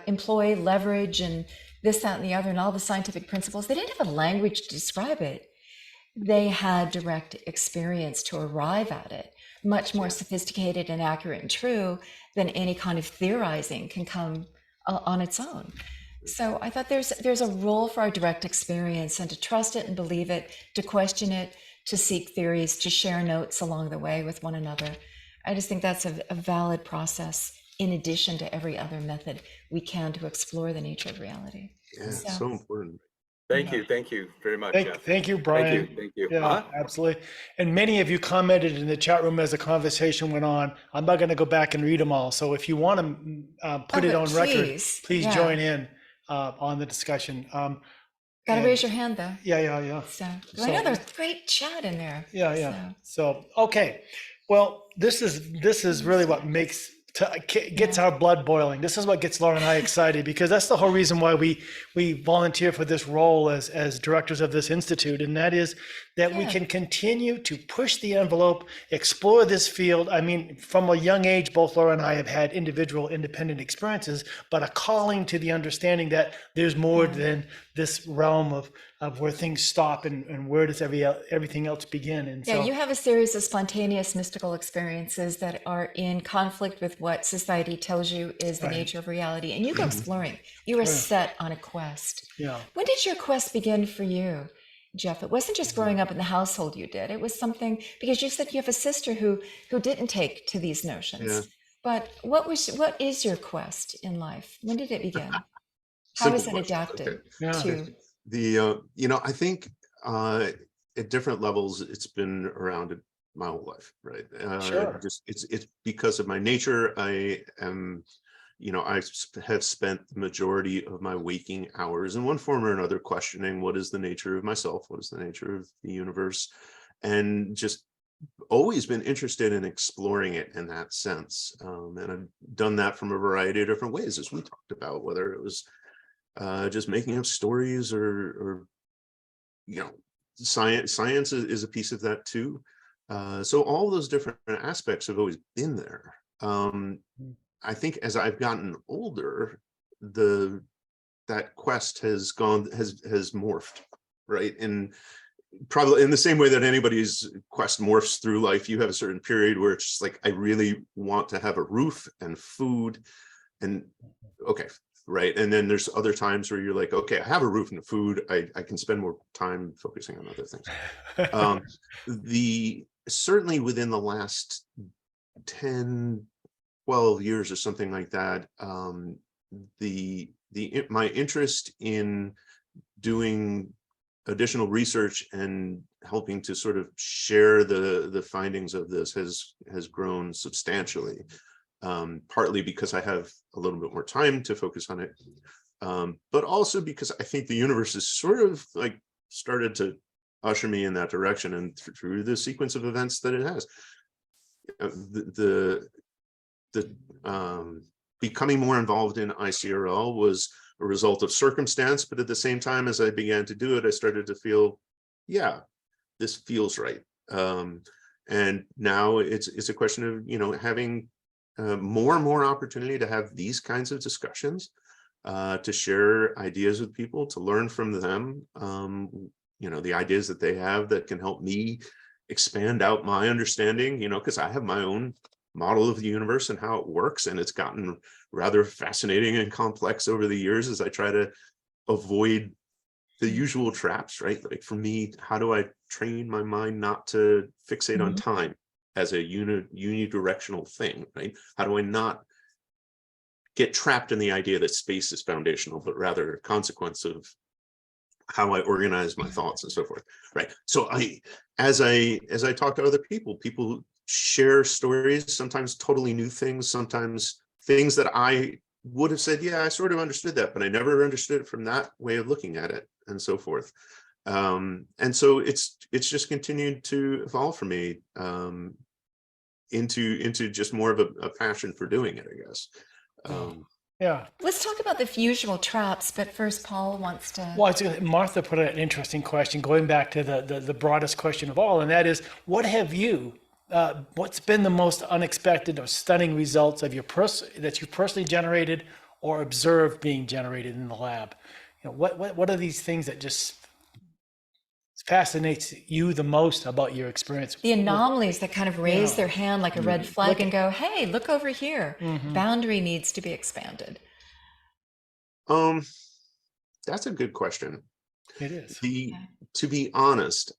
employ leverage and this, that, and the other, and all the scientific principles. They didn't have a language to describe it. They had direct experience to arrive at it, much more sophisticated and accurate and true than any kind of theorizing can come on its own. So I thought there's a role for our direct experience, and to trust it and believe it, to question it, to seek theories, to share notes along the way with one another. I just think that's a valid process in addition to every other method we can to explore the nature of reality. Yeah, it's so important. Thank you very much, Jeff. Thank you, Brian. Thank you. Yeah, absolutely. And many of you commented in the chat room as the conversation went on. I'm not going to go back and read them all. So if you want to put it on record, please join in on the discussion. Got to raise your hand though. Yeah. So I know there's great chat in there. Yeah. So okay, well, this is really what gets our blood boiling. This is what gets Laura and I excited, because that's the whole reason why we volunteer for this role as directors of this institute, and that is that we can continue to push the envelope, explore this field. I mean, from a young age, both Laura and I have had individual independent experiences, but a calling to the understanding that there's more than this realm of where things stop and where does everything else begin. And you have a series of spontaneous mystical experiences that are in conflict with what society tells you is the nature of reality, and you go exploring. You are set on a quest. Yeah. When did your quest begin for you, Jeff? It wasn't just growing up in the household you did. It was something, because you said you have a sister who didn't take to these notions. Yeah. But what is your quest in life? When did it begin? How is it adapted to the I think at different levels it's been around my whole life, right? Sure. It's because of my nature. I am, I have spent the majority of my waking hours in one form or another questioning what is the nature of myself, what is the nature of the universe, and just always been interested in exploring it in that sense. And I've done that from a variety of different ways, as we talked about, whether it was just making up stories or science is a piece of that too. So all those different aspects have always been there. I think as I've gotten older, that quest has morphed, right? And probably in the same way that anybody's quest morphs through life, you have a certain period where it's just like, I really want to have a roof and food, and okay, right? And then there's other times where you're like, okay, I have a roof and food, I can spend more time focusing on other things. Certainly within the last 10, 12 years or something like that, my interest in doing additional research and helping to sort of share the findings of this has grown substantially. Partly because I have a little bit more time to focus on it, but also because I think the universe has sort of like started to usher me in that direction, and through the sequence of events that it has. The becoming more involved in ICRL was a result of circumstance, but at the same time as I began to do it, I started to feel, yeah, this feels right. And now it's a question of having more and more opportunity to have these kinds of discussions, to share ideas with people, to learn from them, the ideas that they have that can help me expand out my understanding, because I have my own model of the universe and how it works, and it's gotten rather fascinating and complex over the years as I try to avoid the usual traps, right? Like for me, how do I train my mind not to fixate on time as a unidirectional thing, right? How do I not get trapped in the idea that space is foundational, but rather a consequence of how I organize my thoughts and so forth. Right. So as I talk to other people, people share stories, sometimes totally new things, sometimes things that I would have said, yeah, I sort of understood that, but I never understood it from that way of looking at it, and so forth. And so it's just continued to evolve for me, into just more of a passion for doing it, I guess. Yeah. Let's talk about the usual traps, but first Paul wants to. Well, Martha put an interesting question, going back to the broadest question of all, and that is, what have you, what's been the most unexpected or stunning results of that you personally generated or observed being generated in the lab? You know, what are these things that just fascinates you the most about your experience? The anomalies that kind of raise their hand like a red flag and go, hey, look over here. Boundary needs to be expanded. That's a good question. It is. To be honest,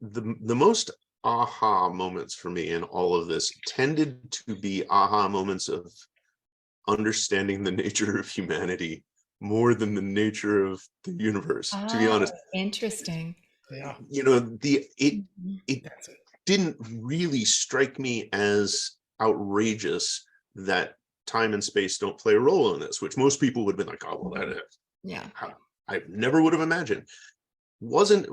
the most aha moments for me in all of this tended to be aha moments of understanding the nature of humanity more than the nature of the universe, to be honest. Interesting. Yeah. You know, it didn't really strike me as outrageous that time and space don't play a role in this, which most people would have been like, oh, well, that Yeah. I never would have imagined. Wasn't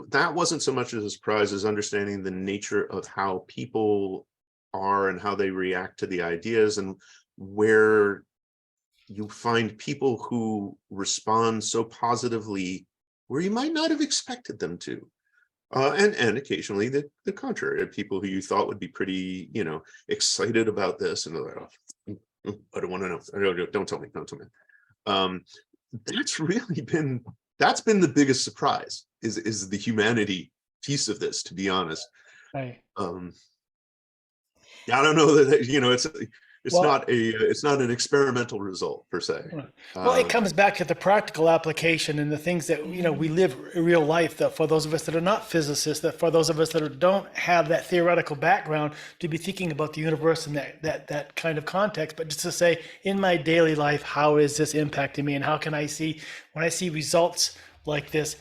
so much as a surprise as understanding the nature of how people are and how they react to the ideas, and where you find people who respond so positively where you might not have expected them to. And occasionally the contrary, people who you thought would be pretty, excited about this, and they're like, oh, I don't want to know. Don't tell me. That's been the biggest surprise, is the humanity piece of this, to be honest. Right. I don't know that it's not an experimental result per se. Well, it comes back to the practical application and the things that we live in real life. That for those of us that are not physicists, that for those of us that don't have that theoretical background to be thinking about the universe in that kind of context, but just to say, in my daily life, how is this impacting me, and how can I see when I see results like this?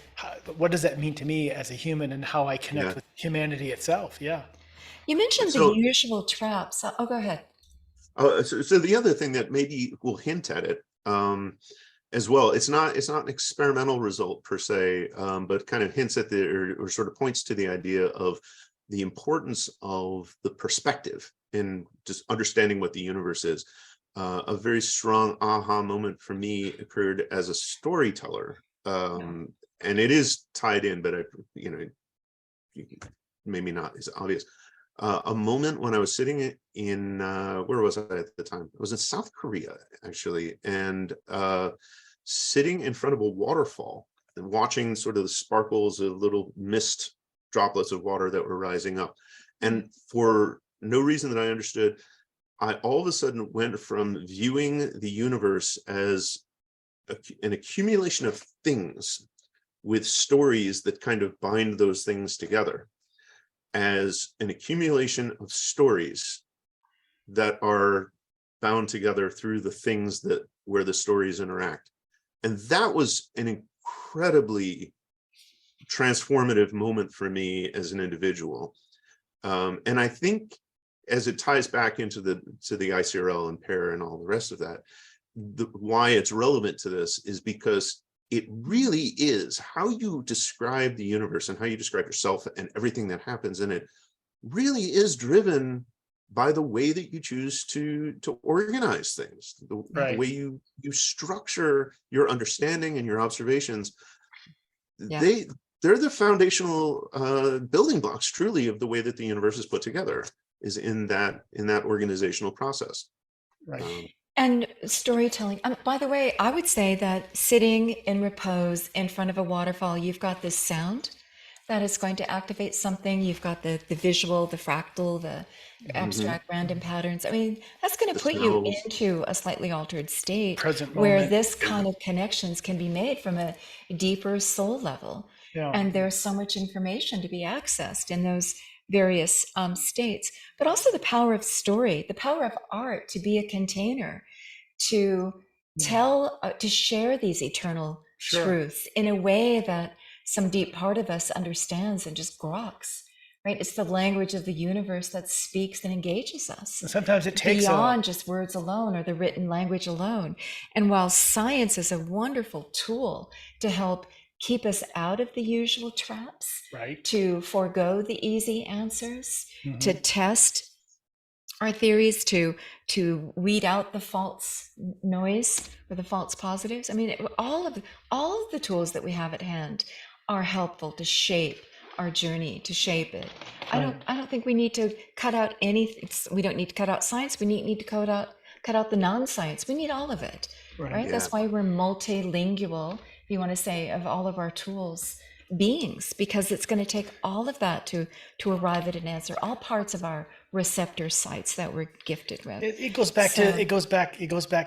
What does that mean to me as a human, and how I connect with humanity itself? Yeah. You mentioned the usual traps. Oh, go ahead. So the other thing that maybe will hint at it as well, it's not an experimental result per se, but kind of hints at or sort of points to the idea of the importance of the perspective in just understanding what the universe is. A very strong aha moment for me occurred as a storyteller, and it is tied in, but maybe not as obvious. A moment when I was sitting in, where was I at the time? I was in South Korea, actually, and sitting in front of a waterfall and watching sort of the sparkles of little mist droplets of water that were rising up. And for no reason that I understood, I all of a sudden went from viewing the universe as an accumulation of things with stories that kind of bind those things together, as an accumulation of stories that are bound together through the things where the stories interact. And that was an incredibly transformative moment for me as an individual. And I think as it ties back into the ICRL and PAIR and all the rest of that, why it's relevant to this is because it really is how you describe the universe and how you describe yourself and everything that happens in it really is driven by the way that you choose to organize things, the way you structure your understanding and your observations. They're the foundational building blocks, truly, of the way that the universe is put together, is in that organizational process. Right. And storytelling. By the way, I would say that sitting in repose in front of a waterfall, you've got this sound that is going to activate something. You've got the visual, the fractal, the abstract random patterns. I mean, that's going to put you into a slightly altered state where this kind of connections can be made from a deeper soul level. Yeah. And there's so much information to be accessed in those various states, but also the power of story, the power of art to be a container to tell, to share these eternal truths in a way that some deep part of us understands and just groks, right? It's the language of the universe that speaks and engages us And sometimes it takes beyond just words alone or the written language alone. And while science is a wonderful tool to help keep us out of the usual traps, right. to forego the easy answers, Mhm. to test our theories, to weed out the false noise or the false positives. I mean, all of the tools that we have at hand are helpful to shape our journey, to shape it. I don't think we need to cut out anything. We don't need to cut out science. We need to cut out the non-science. We need all of it, right? Yeah. That's why we're multilingual, if you want to say, of all of our tools beings, because it's going to take all of that to arrive at an answer, all parts of our receptor sites that we're gifted with. It goes back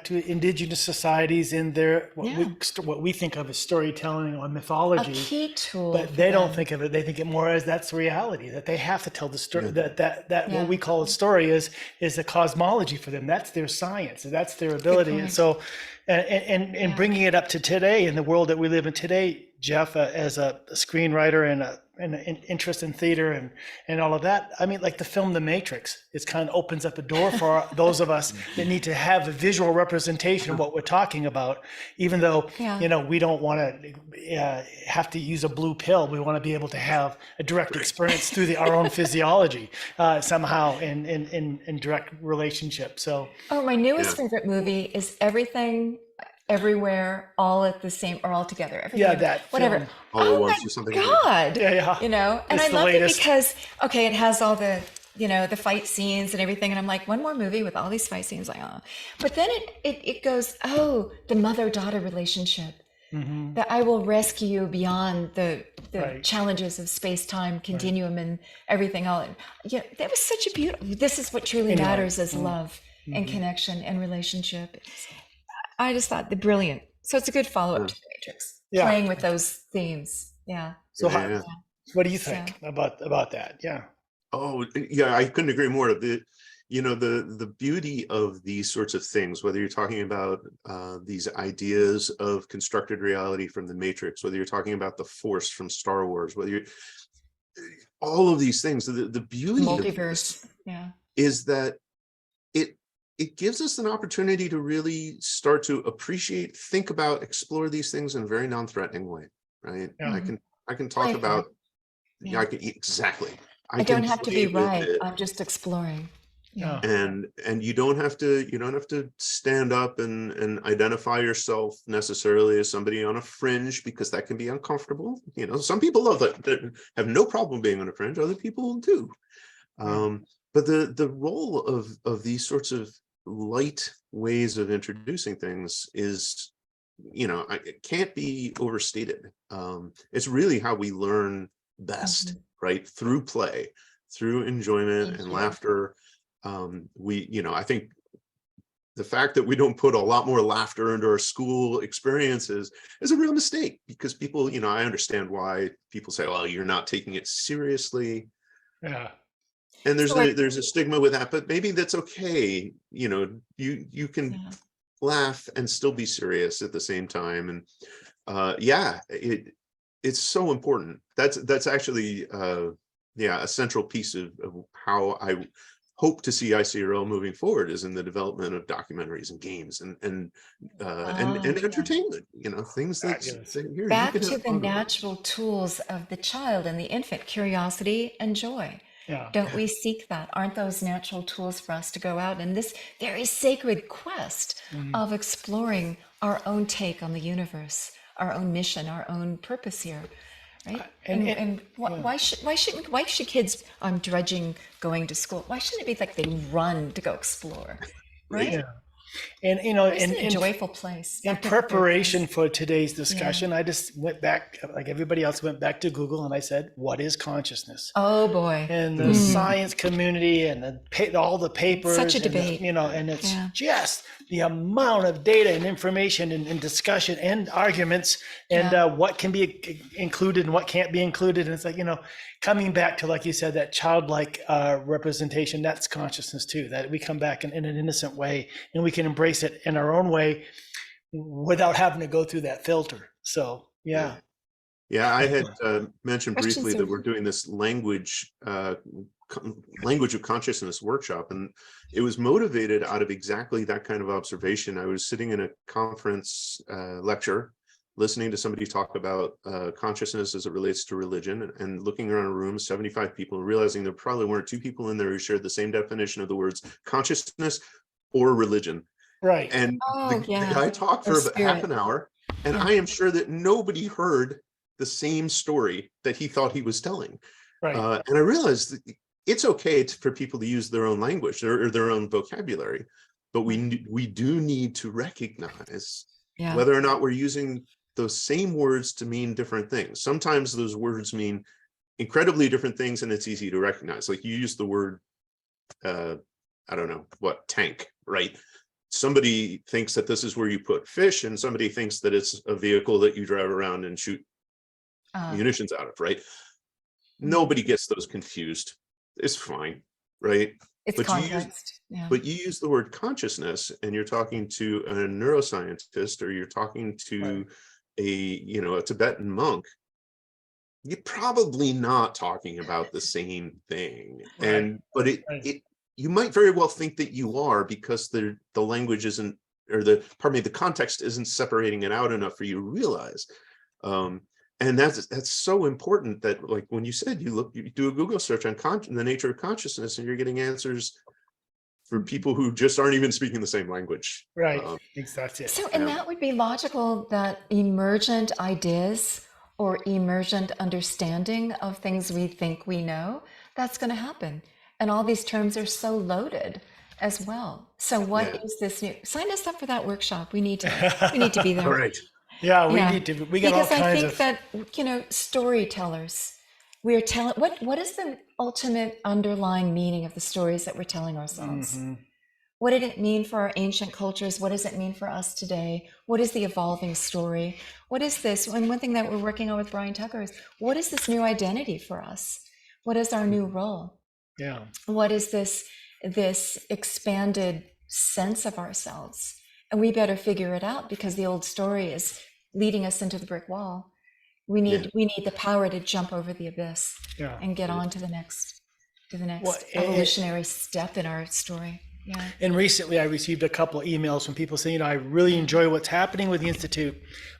to indigenous societies in their what we think of as storytelling or A mythology. key tool, But for they don't them. think of it. They think it more as that's reality, that they have to tell the story. Yeah. That Yeah. what we call a story is a cosmology for them. That's their science. That's their ability. And point. so, and bringing it up to today in the world that we live in today, Jeff, as a screenwriter and an interest in theater and all of that. I mean, like the film The Matrix, it kind of opens up a door for those of us that need to have a visual representation of what we're talking about, even though, Yeah. we don't want to have to use a blue pill. We want to be able to have a direct experience through our own physiology somehow in direct relationship. So, Oh, my newest Yeah. favorite movie is Everything, Everywhere, All at the Same, or All Together. Everything, Yeah, that whatever. film. All at Oh once my or something. God! Yeah. And It's I the love latest. it because it has all the the fight scenes and everything, and I'm like, one more movie with all these fight scenes, like, oh. But then it goes, oh, the mother-daughter relationship. Mhm. That I will rescue you beyond the Right. challenges of space-time continuum and everything else. Yeah, that was such a beautiful. This is what truly Anyway. matters: is love and connection and relationship. I just thought brilliant. So it's a good follow-up to the Matrix, Yeah. playing with those themes. Yeah. So, Yeah. what do you think about that? Yeah. Oh, yeah, I couldn't agree more. The beauty of these sorts of things, whether you're talking about these ideas of constructed reality from the Matrix, whether you're talking about the Force from Star Wars, all of these things, the beauty of this Multiverse. Yeah. is that it gives us an opportunity to really start to appreciate, think about, explore these things in a very non-threatening way, right? Yeah. I can talk Playful. about, Yeah. exactly. I don't have to be play with right. it. I'm just exploring. Yeah. And you don't have to stand up and identify yourself necessarily as somebody on a fringe, because that can be uncomfortable. Some people love it, that have no problem being on a fringe, other people do. But the role of these sorts of light ways of introducing things is, it can't be overstated. It's really how we learn best, right? Through play, through enjoyment Thank and you. laughter. I think the fact that we don't put a lot more laughter into our school experiences is a real mistake, because people, I understand why people say, well, you're not taking it seriously. Yeah. And there's So a stigma with that, but maybe that's okay. You can laugh and still be serious at the same time. And it's so important. That's actually a central piece of how I hope to see ICRL moving forward, is in the development of documentaries and games and entertainment, things that Fabulous. say, here, you back can to have the fun. natural tools of the child and the infant, curiosity and joy. Yeah. Don't we seek that? Aren't those natural tools for us to go out in this very sacred quest of exploring our own take on the universe, our own mission, our own purpose here, right? Why should kids drudging going to school? Why shouldn't it be like they run to go explore, right? Yeah. And It's a joyful place. in Back to the third preparation place. for today's discussion, I just went back, like everybody else, went back to Google, and I said, "What is consciousness?" Oh boy. And the science community and all the papers, Such a and debate. and it's Yeah. just the amount of data and information and discussion and arguments and what can be included and what can't be included. And it's like, coming back to, like you said, that childlike representation, that's consciousness too, that we come back in an innocent way and we can embrace it in our own way without having to go through that filter. So, yeah. Yeah, I had mentioned Questions briefly that are we're doing this language of consciousness workshop, and it was motivated out of exactly that kind of observation. I was sitting in a conference lecture, listening to somebody talk about consciousness as it relates to religion, and looking around a room, 75 people, and realizing there probably weren't two people in there who shared the same definition of the words consciousness or religion. Right. And Oh, the yeah. guy talked Or for about half spirit. an hour, and Yeah. I am sure that nobody heard the same story that he thought he was telling. Right. And I realized that it's okay for people to use their own language or their own vocabulary, but we do need to recognize Yeah. whether or not we're using those same words to mean different things. Sometimes those words mean incredibly different things, and it's easy to recognize. Like you use the word, I don't know what, tank, right? Somebody thinks that this is where you put fish, and somebody thinks that it's a vehicle that you drive around and shoot munitions out of, right? Nobody gets those confused. It's fine, right? It's But context. Yeah. you use the word consciousness, and you're talking to a neuroscientist, or you're talking to a Tibetan monk. You're probably not talking about the same thing, but you might very well think that you are, because the language isn't, or the context isn't separating it out enough for you to realize. And that's so important, that like when you said you do a Google search on the nature of consciousness, and you're getting answers for people who just aren't even speaking the same language. Right. Exactly. So, and that would be logical that emergent ideas or emergent understanding of things we think we know, that's going to happen. And all these terms are so loaded as well. So what is this new? Sign us up for that workshop. We need to be there. All right. Yeah, we need to. We got all kinds of. Because I think that, storytellers, we're telling, what is the ultimate underlying meaning of the stories that we're telling ourselves? Mm-hmm. What did it mean for our ancient cultures? What does it mean for us today? What is the evolving story? What is this? And one thing that we're working on with Brian Tucker is, what is this new identity for us? What is our new role? Yeah. What is this expanded sense of ourselves? And we better figure it out, because the old story is leading us into the brick wall. We need the power to jump over the abyss and get on to the next evolutionary step in our story. Yeah. And recently I received a couple of emails from people saying, I really enjoy what's happening with the Institute.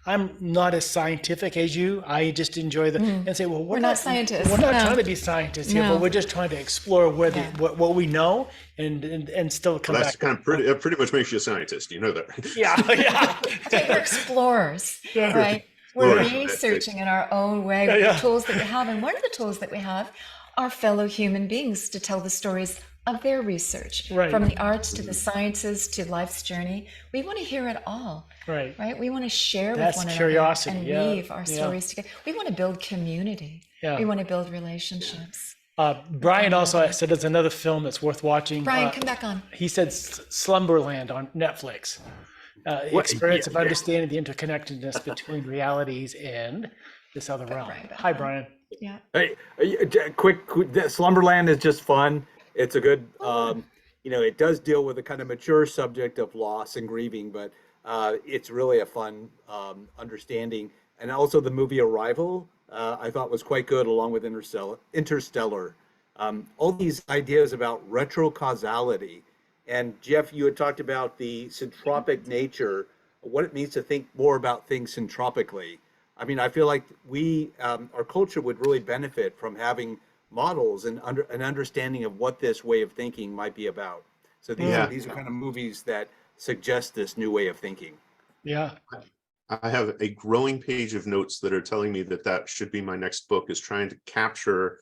I'm not as scientific as you. I just enjoy and say, well, we're not scientists. We're not trying to be scientists here, but we're just trying to explore what we know and still come back. That's kind of pretty much makes you a scientist. You know that, right? Yeah. We're explorers, right? We're researching in our own way with the tools that we have. And one of the tools that we have are fellow human beings to tell the stories of their research, from the arts to the sciences to life's journey. We want to hear it all, right? We want to share with one another and weave our stories together. We want to build community. We want to build relationships. Brian also said there's another film that's worth watching. Brian, come back on. He said Slumberland on Netflix. Experience of understanding the interconnectedness between realities and this other realm. Hi, Brian. Yeah. Hey, quick, Slumberland is just fun. It's a good, it does deal with a kind of mature subject of loss and grieving, but it's really a fun understanding. And also the movie Arrival, I thought was quite good, along with Interstellar. All these ideas about retrocausality. And Jeff, you had talked about the syntropic nature, what it means to think more about things syntropically. I mean, I feel like our culture would really benefit from having models and an understanding of what this way of thinking might be about. So these are kind of movies that suggest this new way of thinking. Yeah. I have a growing page of notes that are telling me that should be my next book, is trying to capture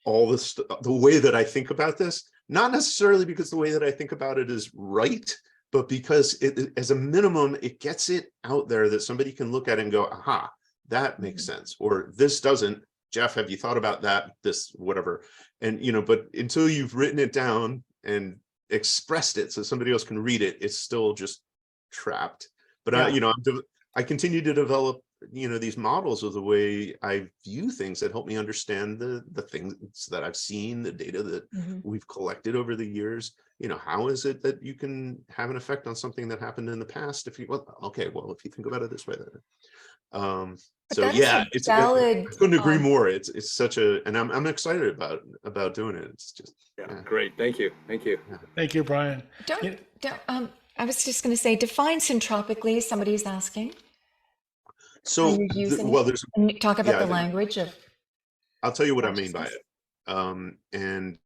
all this, the way that I think about this, not necessarily because the way that I think about it is right, but because as a minimum, it gets it out there that somebody can look at it and go, aha, that makes sense, or this doesn't. Jeff, have you thought about that? This, whatever. And, but until you've written it down and expressed it so somebody else can read it, it's still just trapped. But I continue to develop, these models of the way I view things that help me understand the things that I've seen, the data that we've collected over the years. How is it that you can have an effect on something that happened in the past? If you think about it this way, But So that is yeah, a valid. I couldn't agree more. It's such a, and I'm excited about doing it. It's just Yeah, great. Thank you. Thank you. Thank you, Brian. Don't, I was just going to say, define syntropically, somebody's asking. So Are you using well, it? there's And talk about yeah, the language of I'll tell you what I mean by consciousness. it. And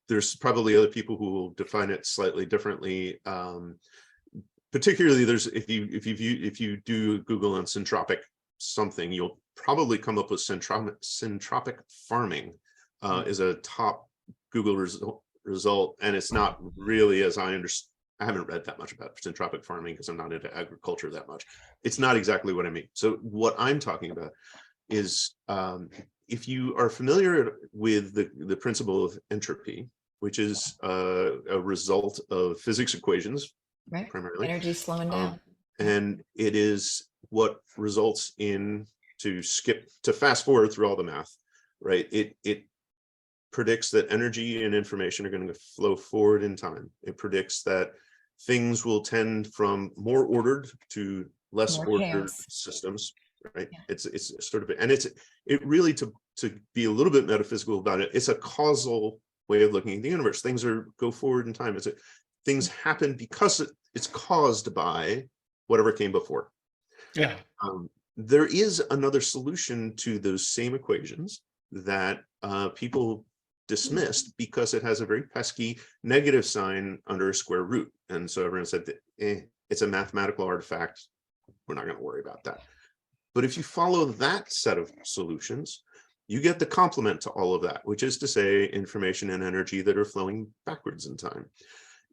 there's probably other people who will define it slightly differently. Particularly, there's if you do Google on syntropic something, you'll probably come up with syntropic farming is a top Google result, and it's not really, as I understand. I haven't read that much about syntropic farming because I'm not into agriculture that much. It's not exactly what I mean. So what I'm talking about is if you are familiar with the principle of entropy, which is a result of physics equations, Right. primarily. Energy slowing down. And it is what results in, to fast forward through all the math, right? It predicts that energy and information are going to flow forward in time. It predicts that things will tend from more ordered to less More ordered chaos. systems, right? Yeah. It's sort of, and it really, to be a little bit metaphysical about it, it's a causal way of looking at the universe. Things go forward in time. Things happen because it's caused by whatever came before. Yeah. There is another solution to those same equations that people dismissed because it has a very pesky negative sign under a square root. And so everyone said, it's a mathematical artifact. We're not going to worry about that. But if you follow that set of solutions, you get the complement to all of that, which is to say information and energy that are flowing backwards in time.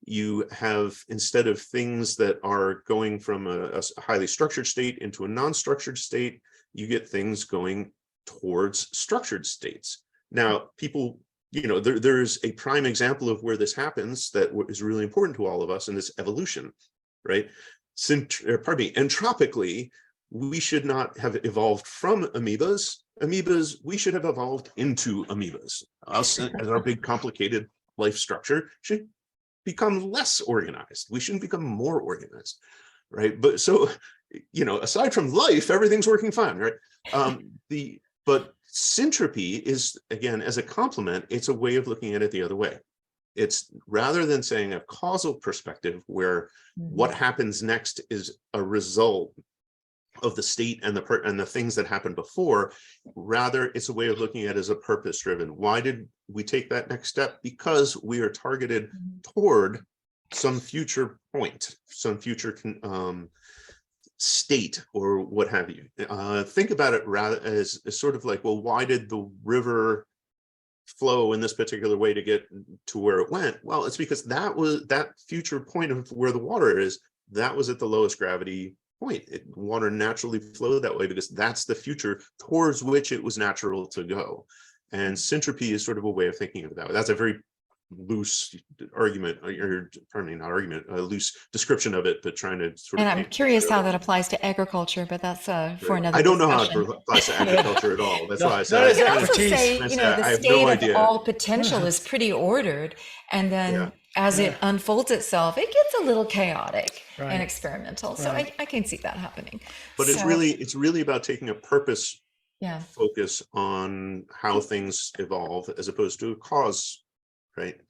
You have, instead of things that are going from a highly structured state into a non-structured state, you get things going towards structured states. Now, people, there's a prime example of where this happens that is really important to all of us, and it's evolution, right? Entropically, we should not have evolved from amoebas. We should have evolved into amoebas. Us, as our big complicated life structure, should become less organized. We shouldn't become more organized, right? But so, aside from life, everything's working fine, right? But syntropy is, again, as a complement, it's a way of looking at it the other way. It's, rather than saying a causal perspective where what happens next is a result of the state and the things that happened before, rather it's a way of looking at it as a purpose driven. Why did we take that next step? Because we are targeted toward some future point, some future state, or what have you. Think about it rather as sort of like, well, why did the river flow in this particular way to get to where it went? Well, it's because that was that future point of where the water is, that was at the lowest gravity point. Water naturally flowed that way because that's the future towards which it was natural to go. And syntropy is sort of a way of thinking of that. That's a very loose argument, or pardon me, not argument, a loose description of it, but trying to sort of. And I'm curious how that applies to agriculture, but that's for another I don't know discussion. how it applies to agriculture at all. That's why I That said. is You can also expertise. say, the I have state no of idea. all potential is pretty ordered, and then as it unfolds itself, it gets a little chaotic and experimental. So I can see that happening. But it's really about taking a purpose focus on how things evolve as opposed to a cause, right?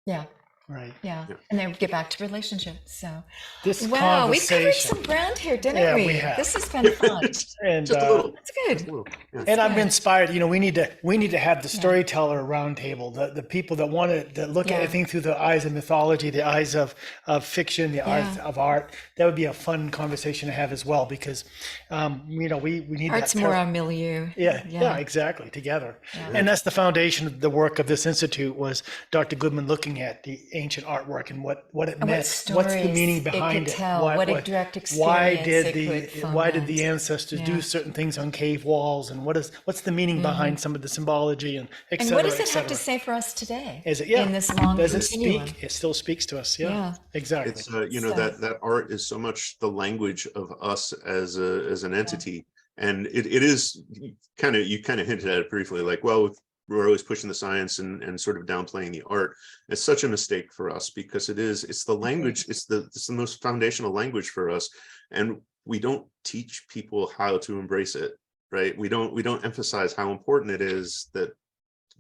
Yeah. Right. Yeah. And then get back to relationships. So This wow, we've covered conversation. some ground here, didn't we? We have. This has been fun. And just a little. That's good. Just a little. Yeah. And I'm inspired. We need to have the storyteller roundtable, the people that want to look at everything through the eyes of mythology, the eyes of fiction, the eyes of art. That would be a fun conversation to have as well, because we need Art's that more our milieu. Yeah, exactly, together. And that's the foundation of the work of this institute, was Dr. Goodman looking at the ancient artwork and what it And meant. What's the meaning behind it? What a direct experience why did the ancestors do certain things on cave walls, and what's the meaning behind some of the symbology, and et And cetera, what does it et have to cetera. say for us today? Is it in this long does it continuum? speak? It still speaks to us. Yeah. Exactly. It's that art is so much the language of us as an entity, and it is you kind of hinted at it briefly, like, well, we're always pushing the science and sort of downplaying the art. It's such a mistake for us, because it's the language, it's the most foundational language for us. And we don't teach people how to embrace it, right? We don't emphasize how important it is that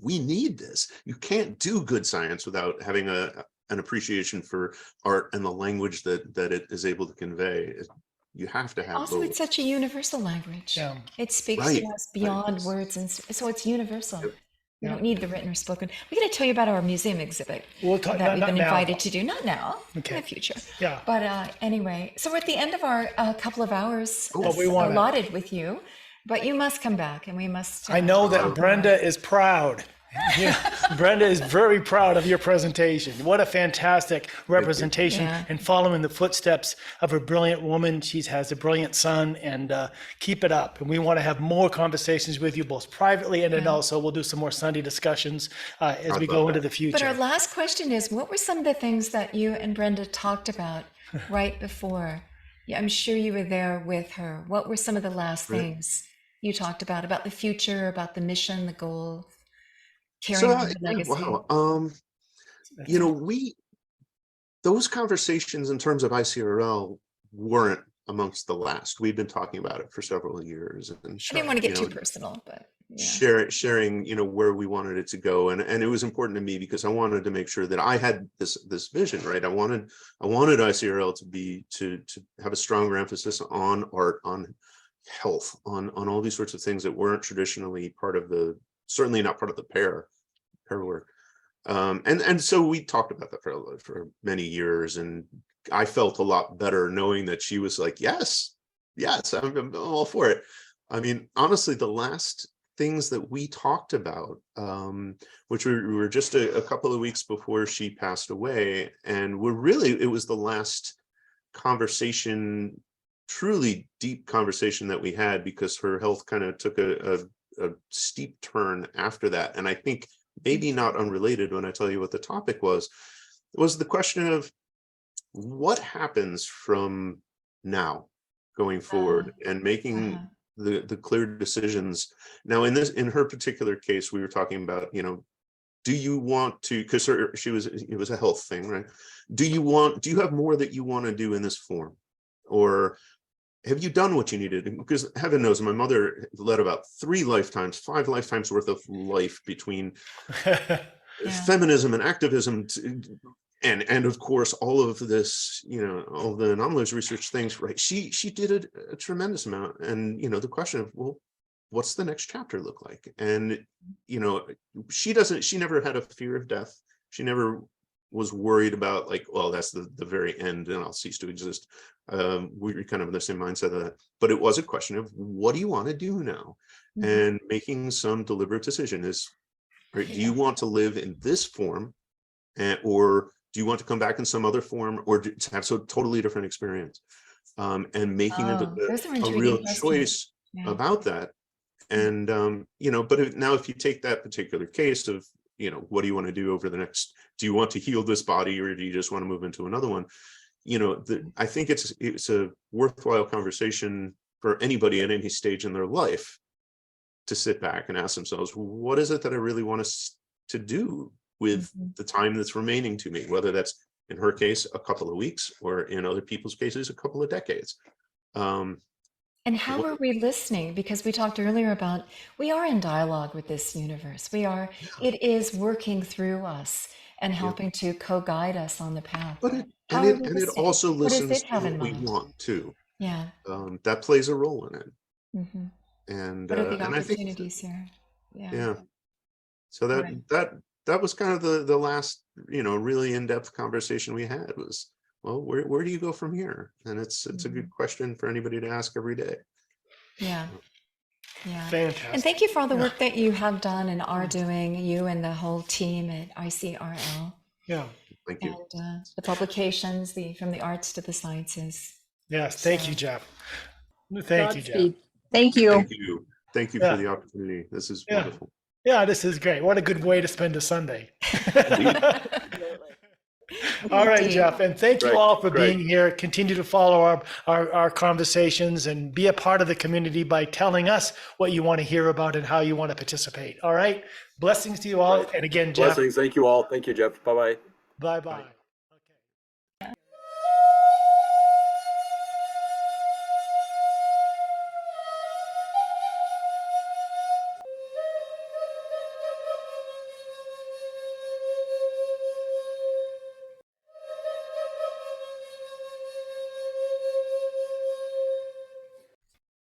we need this. You can't do good science without having an appreciation for art and the language that it is able to convey. You have to have Also, both. it's such a universal language. Yeah. It speaks Right, to us beyond right. words, and so it's universal. Yep. We Yeah. don't need the written or spoken. We're going to tell you about our museum exhibit We'll talk that we've not been now. invited to do. Not now, Okay. in the future. Yeah. But anyway, so we're at the end of our couple of hours Well, we wanna- allotted with you, but you must come back, and we must. I know talk that more. Brenda is proud. Yeah, Brenda is very proud of your presentation. What a fantastic representation Yeah. and following the footsteps of a brilliant woman. She has a brilliant son, and keep it up. And we want to have more conversations with you, both privately and then also we'll do some more Sunday discussions as we go into the future. But our last question is, what were some of the things that you and Brenda talked about right before? Yeah, I'm sure you were there with her. What were some of the last things you talked about the future, about the mission, the goal? Carrying on the legacy. Wow. Those conversations in terms of ICRL weren't amongst the last. We've been talking about it for several years. And I didn't want to get too personal, but yeah. sharing, where we wanted it to go. And it was important to me because I wanted to make sure that I had this vision, right? I wanted ICRL to have a stronger emphasis on art, on health, on all these sorts of things that weren't traditionally certainly not part of the pair work. And so we talked about that for many years, and I felt a lot better knowing that she was like, yes, I'm all for it. I mean, honestly, the last things that we talked about, which we were just a couple of weeks before she passed away, and it was the last conversation, truly deep conversation that we had, because her health kind of took a steep turn after that. And I think maybe not unrelated, when I tell you what the topic was the question of what happens from now going forward and making the clear decisions. Now, in her particular case, we were talking about, do you want to, because it was a health thing, right? Do you have more that you want to do in this form? Or have you done what you needed? Because heaven knows, my mother led about 5 lifetimes worth of life between feminism and activism, and of course all of this, all the anomalous research things, right? She did a tremendous amount, and the question of, well, what's the next chapter look like? And she never had a fear of death. She never was worried about like, well, that's the very end and I'll cease to exist. We're kind of in the same mindset of that. But it was a question of, what do you want to do now? Mm-hmm. And making some deliberate decision is, right, do you want to live in this form, or do you want to come back in some other form, or to have so totally different experience? And making a real choice about that. And, but now if you take that particular case of, what do you want to do over the next, do you want to heal this body, or do you just want to move into another one? I think it's a worthwhile conversation for anybody at any stage in their life to sit back and ask themselves, what is it that I really want to do with the time that's remaining to me? Whether that's, in her case, a couple of weeks, or in other people's cases, a couple of decades. And how are we listening? Because we talked earlier about, we are in dialogue with this universe. It is working through us and helping to co-guide us on the path. But it also listens to what we want too. Yeah. That plays a role in it. Mm-hmm. And what are the and opportunities here? Yeah. So that was kind of the last, really in-depth conversation we had was, well, where do you go from here? And it's a good question for anybody to ask every day. Yeah. Fantastic. And thank you for all the work that you have done and are doing, you and the whole team at ICRL. Yeah. Thank you. And the publications, from the arts to the sciences. Yes. Thank you, Jeff. Thank you, Jeff. Thank you. Thank you. Thank you for the opportunity. This is wonderful. Yeah, this is great. What a good way to spend a Sunday. All right, Jeff, and thank you all for being here. Continue to follow our conversations and be a part of the community by telling us what you want to hear about and how you want to participate. All right. Blessings to you all. And again, Jeff. Blessings. Thank you all. Thank you, Jeff. Bye-bye. Bye-bye.